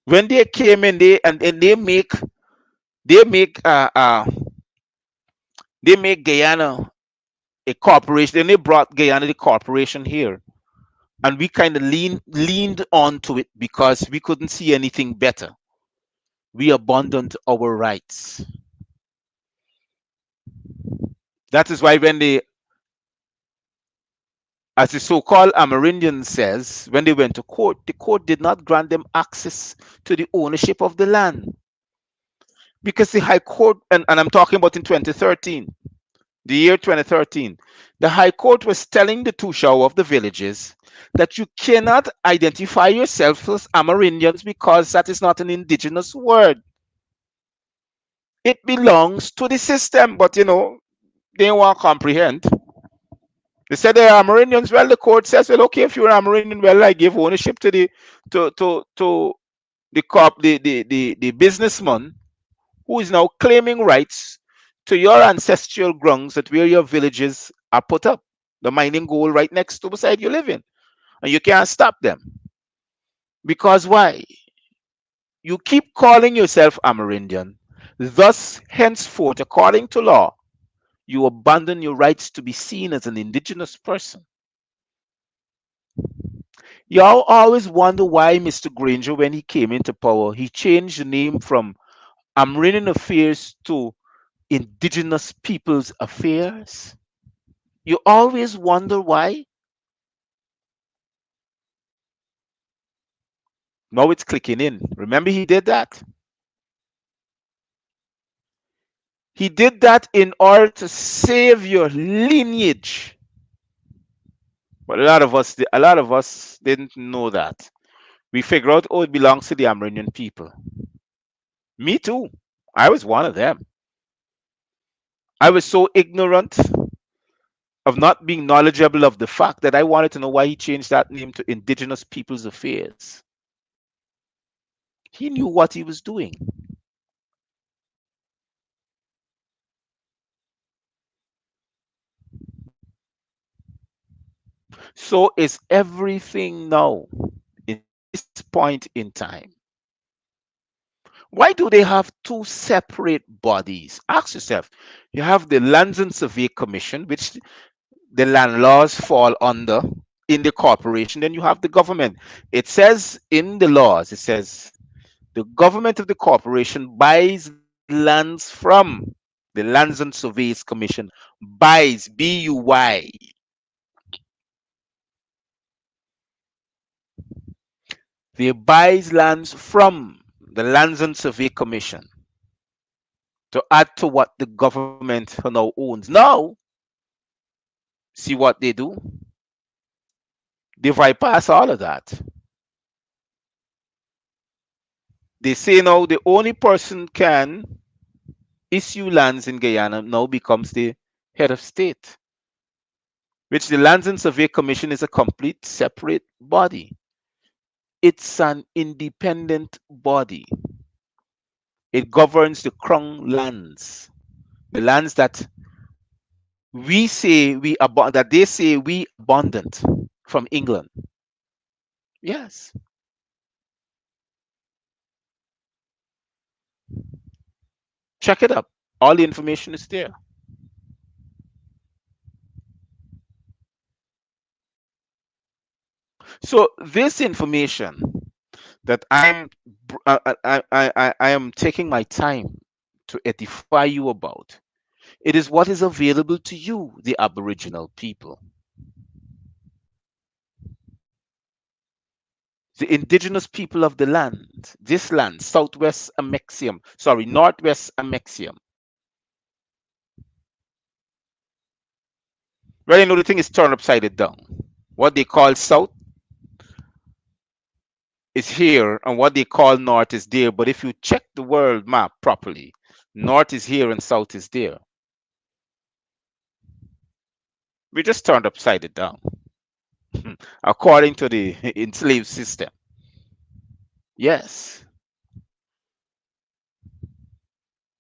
When they came in, and they make they make Guyana a corporation. Then they brought Guyana the corporation here, and we kind of leaned onto it because we couldn't see anything better. We abandoned our rights. That is why when they, as the so-called Amerindian says, when they went to court, the court did not grant them access to the ownership of the land because the High Court, and I'm talking about in 2013, the year 2013, the High Court was telling the Tushao of the villages that you cannot identify yourself as Amerindians because that is not an indigenous word. It belongs to the system, but they won't comprehend. They said they are Amerindians. Well, the court says, well, okay, if you're an Amerindian, well, I give ownership to to the cop, the businessman who is now claiming rights to your ancestral grounds that where your villages are put up. The mining gold right next to beside you live in. And you can't stop them. Because why? You keep calling yourself Amerindian. Thus, henceforth, according to law, you abandon your rights to be seen as an indigenous person. Y'all always wonder why Mr. Granger, when he came into power, he changed the name from Amerindian Affairs to Indigenous Peoples Affairs. You always wonder why. Now it's clicking in. Remember, he did that. He did that in order to save your lineage. But a lot of us didn't know that. We figure out, oh, it belongs to the Amerindian people. Me too. I was one of them. I was so ignorant of not being knowledgeable of the fact that I wanted to know why he changed that name to Indigenous Peoples Affairs. He knew what he was doing. So is everything now. this point in time, why do they have two separate bodies? Ask yourself. You have the Lands and Survey Commission, which the land laws fall under in the corporation. Then you have the government. It says in the laws, it says the government of the corporation buys lands from the Lands and Surveys Commission. Buys, B-U-Y. They buys lands from the Lands and Survey Commission to add to what the government now owns. Now, see what they do? They bypass all of that. They say now the only person can issue lands in Guyana now becomes the head of state, which the Lands and Survey Commission is a complete separate body. It's an independent body. It governs the crown lands, the lands that that they say we abandoned from England. Yes, check it up. All the information is there. So this information that I am taking my time to edify you about, it is what is available to you, the Aboriginal people, the indigenous people of the land, this land, Southwest Amexium, sorry, Northwest Amexium. Well, you know, the thing is turned upside down. What they call South is here, and what they call North is there. But if you check the world map properly, North is here and South is there. We just turned upside it down according to the enslaved system. Yes,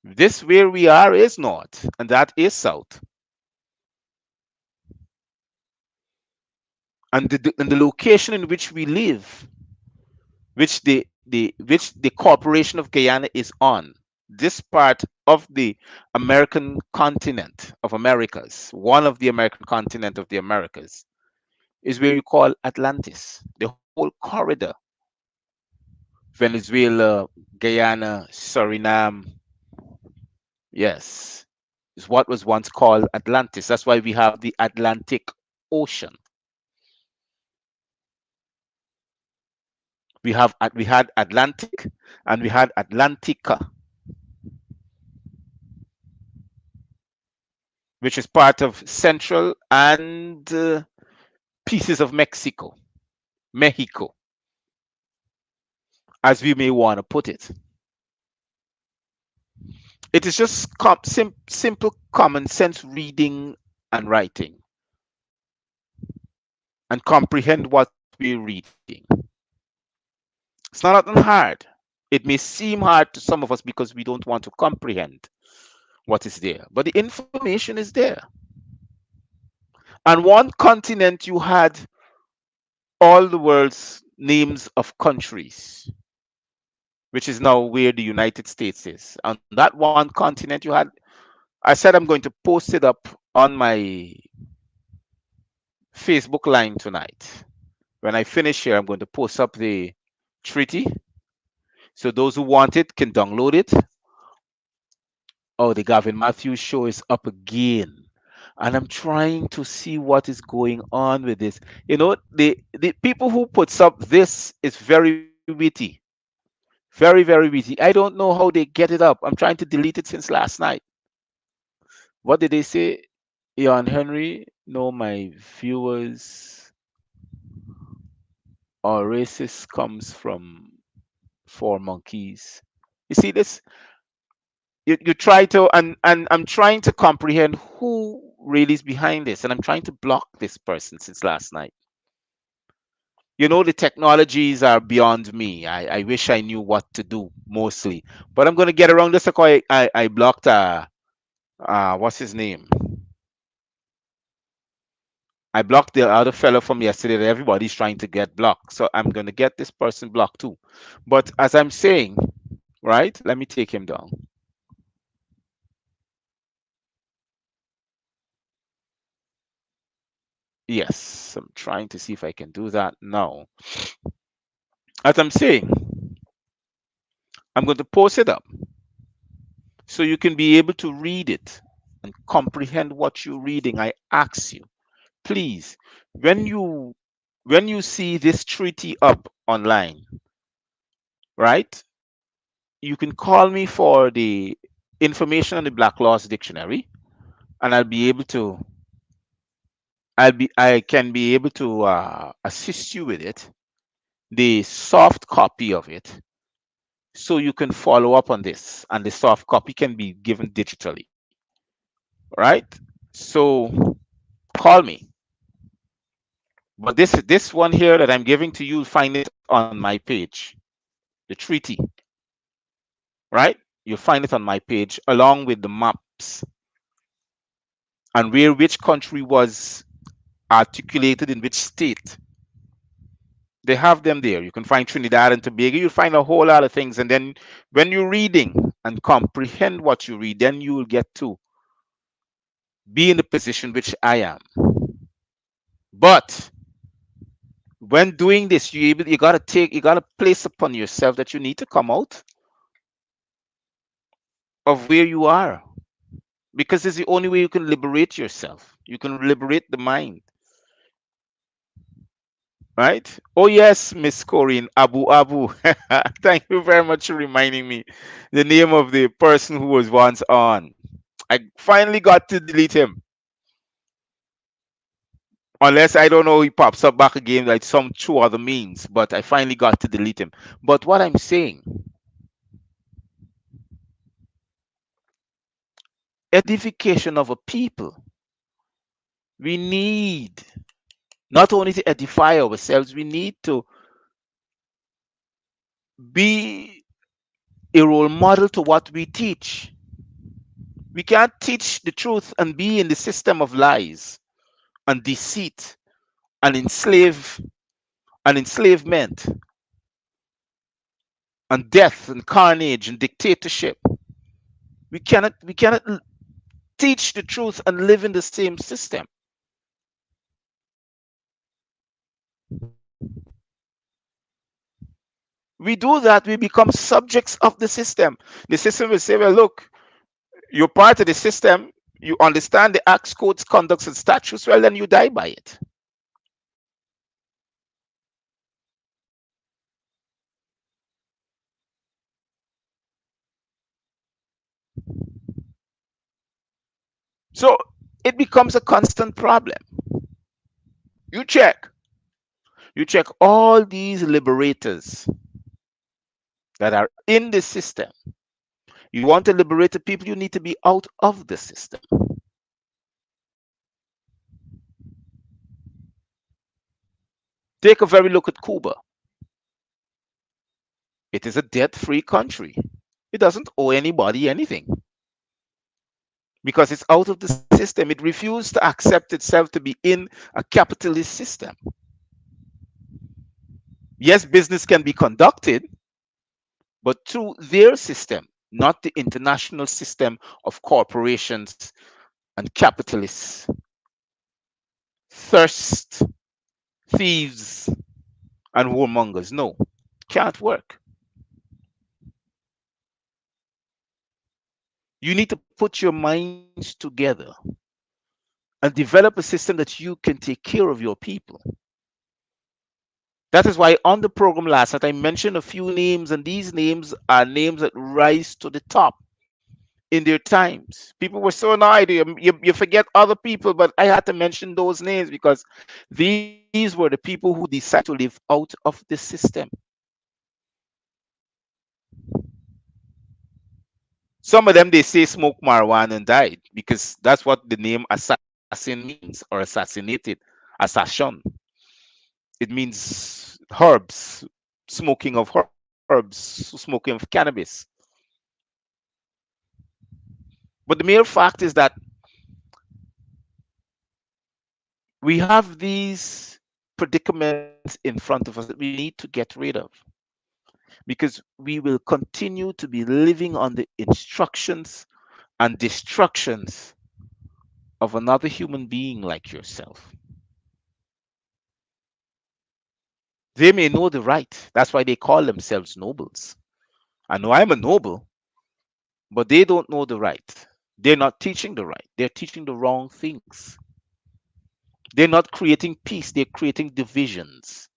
this where we are is North, and that is South. And the location in which we live, which the corporation of Guyana is on, this part of the American continent of Americas, one of the American continent of the Americas, is where you call Atlantis. The whole corridor, Venezuela, Guyana, Suriname, yes, is what was once called Atlantis. That's why we have the Atlantic Ocean. We had Atlantic and we had Atlantica, which is part of Central and pieces of Mexico, as we may want to put it. It is just simple common sense reading and writing and comprehend what we're reading. It's not nothing hard. It may seem hard to some of us because we don't want to comprehend what is there, but the information is there. On one continent, you had all the world's names of countries, which is now where the United States is. On that one continent, you had, I said I'm going to post it up on my Facebook line tonight. When I finish here, I'm going to post up the treaty. So those who want it can download it. Oh, the Gavin Matthews show is up again. And I'm trying to see what is going on with this. You know, the people who puts up this is very witty. Very witty. I don't know how they get it up. I'm trying to delete it since last night. What did they say? Ian Henry, no, my viewers are racist comes from four monkeys. You see this? You try to and I'm trying to comprehend who really is behind this, and I'm trying to block this person since last night. You know, the technologies are beyond me. I wish I knew what to do mostly, but I'm gonna get around this. Like I blocked what's his name? I blocked the other fellow from yesterday that everybody's trying to get blocked. So I'm going to get this person blocked too. But as I'm saying, right, let me take him down. Yes, I'm trying to see if I can do that now. As I'm saying, I'm going to post it up so you can be able to read it and comprehend what you're reading. I ask you, please, when you when you see this treaty up online, right? You can call me for the information on the Black Laws Dictionary, and I can be able to assist you with it, the soft copy of it, so you can follow up on this, and the soft copy can be given digitally, right? So call me. But this one here that I'm giving to you, find it on my page, the treaty, right? You'll find it on my page along with the maps and where which country was articulated in which state. They have them there. You can find Trinidad and Tobago. You'll find a whole lot of things. And then when you're reading and comprehend what you read, then you will get to be in the position which I am. But when doing this, you gotta place upon yourself that you need to come out of where you are. Because it's the only way you can liberate yourself. You can liberate the mind. Right? Oh yes, Miss Corinne Abu Abu. Thank you very much for reminding me the name of the person who was once on. I finally got to delete him. Unless I don't know he pops up back again like some two other means, but I finally got to delete him. But what I'm saying, edification of a people, we need not only to edify ourselves, we need to be a role model to what we teach. We can't teach the truth and be in the system of lies and deceit and enslavement and death and carnage and dictatorship. We cannot teach the truth and live in the same system. We do that, we become subjects of the system. The system will say, well, look, you're part of the system, you understand the acts, codes, conducts, and statutes, well, then you die by it. So it becomes a constant problem. You check. You check all these liberators that are in the system. You want to liberate the people, you need to be out of the system. Take a very look at Cuba. It is a debt-free country. It doesn't owe anybody anything because it's out of the system. It refused to accept itself to be in a capitalist system. Yes, business can be conducted, but through their system, not the international system of corporations and capitalists, thirst, thieves, and warmongers. No, can't work. You need to put your minds together and develop a system that you can take care of your people. That is why on the program last night I mentioned a few names, and these names are names that rise to the top in their times. People were so annoyed. You forget other people, but I had to mention those names because these were the people who decided to live out of the system. Some of them they say smoked marijuana and died because that's what the name assassin means, or assassinated, assassin. It means herbs, smoking of herbs, smoking of cannabis. But the mere fact is that We have these predicaments in front of us that we need to get rid of because we will continue to be living on the instructions and destructions of another human being like yourself. They may know the right. That's why they call themselves nobles. I know I'm a noble, but they don't know the right. They're not teaching the right. They're teaching the wrong things. They're not creating peace. They're creating divisions.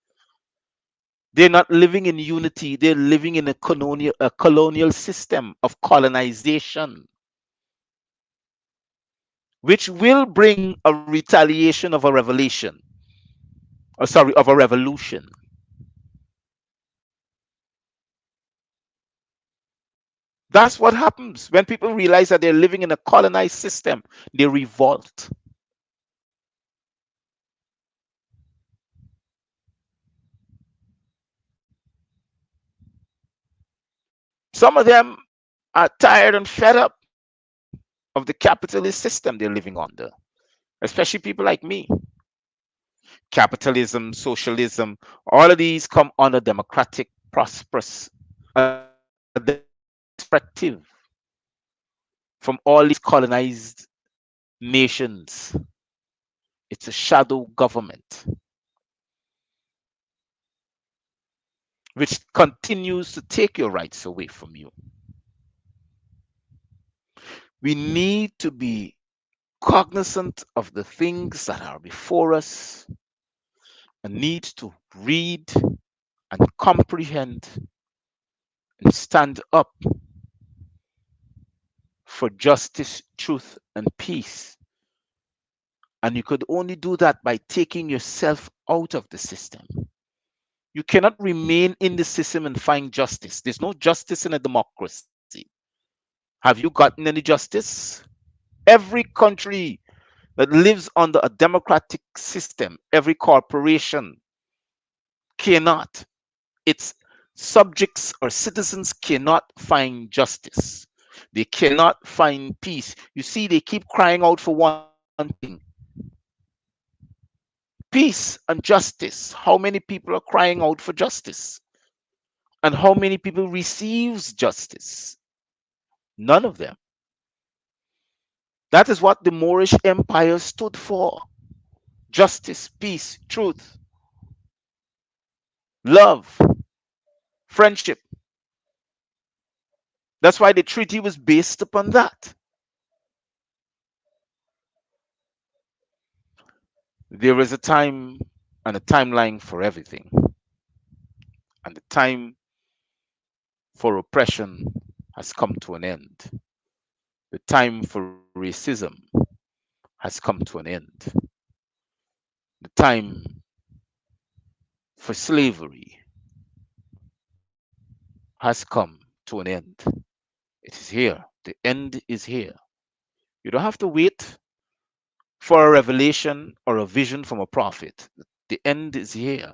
They're not living in unity. They're living in a colonial system of colonization, which will bring a retaliation of a revelation, or sorry, of a revolution. That's what happens when people realize that they're living in a colonized system. They revolt. Some of them are tired and fed up of the capitalist system they're living under, especially people like me. Capitalism, socialism, all of these come under democratic, prosperous, a democratic perspective from all these colonized nations. It's a shadow government which continues to take your rights away from you. We need to be cognizant of the things that are before us and need to read and comprehend and stand up for justice, truth, and peace. And you could only do that by taking yourself out of the system. You cannot remain in the system and find justice. There's no justice in a democracy. Have you gotten any justice? Every country that lives under a democratic system, every corporation cannot. Its subjects or citizens cannot find justice. They cannot find peace. You see, they keep crying out for one thing: peace and justice. How many people are crying out for justice? And how many people receives justice? None of them. That is what the Moorish Empire stood for: justice, peace, truth, love, friendship. That's why the treaty was based upon that. There is a time and a timeline for everything, and the time for oppression has come to an end. The time for racism has come to an end. The time for slavery has come to an end. It is here. The end is here. You don't have to wait for a revelation or a vision from a prophet. The end is here.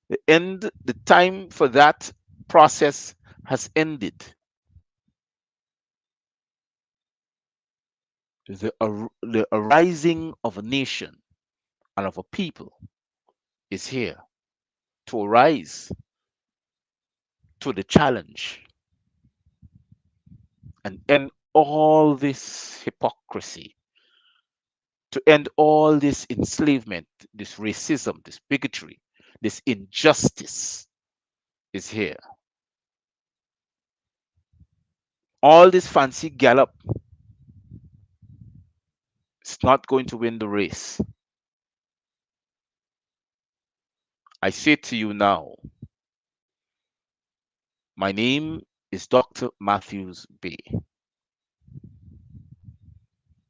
The time for that process has ended. The arising of a nation and of a people is here to arise to the challenge and end all this hypocrisy, to end all this enslavement, this racism, this bigotry, this injustice is here. All this fancy gallop is not going to win the race. I say to you now, my name is Dr. Matthews-Bey.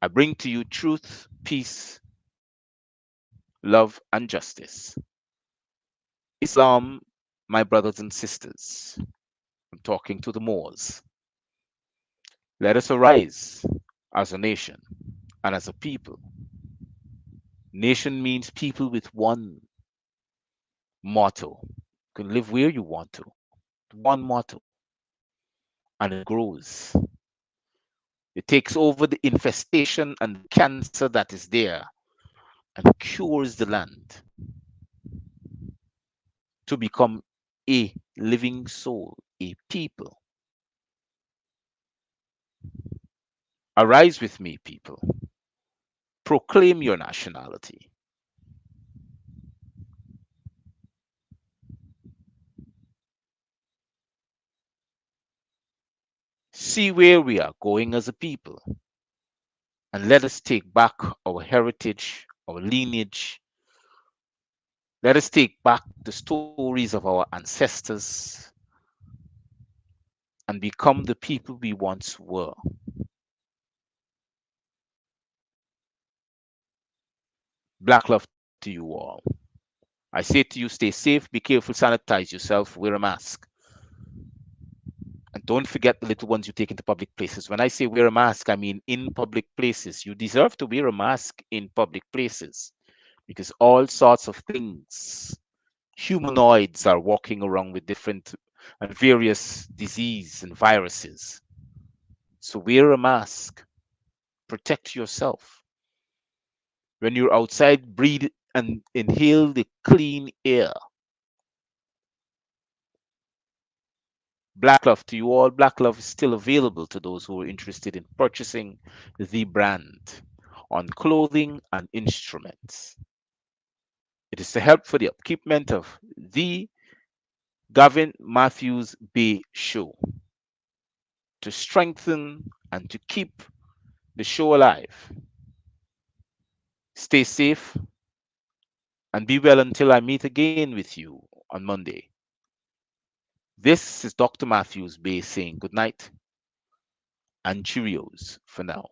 I bring to you truth, peace, love, and justice. Islam, my brothers and sisters, I'm talking to the Moors. Let us arise as a nation and as a people. Nation means people with one motto. You can live where you want to. One motto. And it grows. It takes over the infestation and the cancer that is there and cures the land to become a living soul, a people. Arise with me, people. Proclaim your nationality. See where we are going as a people, and let us take back our heritage, our lineage. Let us take back the stories of our ancestors and become the people we once were. Black love to you all. I say to you, stay safe, be careful, sanitize yourself, wear a mask. And don't forget the little ones you take into public places. When I say wear a mask, I mean in public places. You deserve to wear a mask in public places because all sorts of things, humanoids are walking around with different and various disease and viruses. So wear a mask, protect yourself. When you're outside, breathe and inhale the clean air. Black Love to you all. Black Love is still available to those who are interested in purchasing the brand on clothing and instruments. It is to help for the upkeepment of the Gavin Matthews-Bey show, to strengthen and to keep the show alive. Stay safe and be well until I meet again with you on Monday. This is Dr. Matthews-Bey saying good night and Cheerios for now.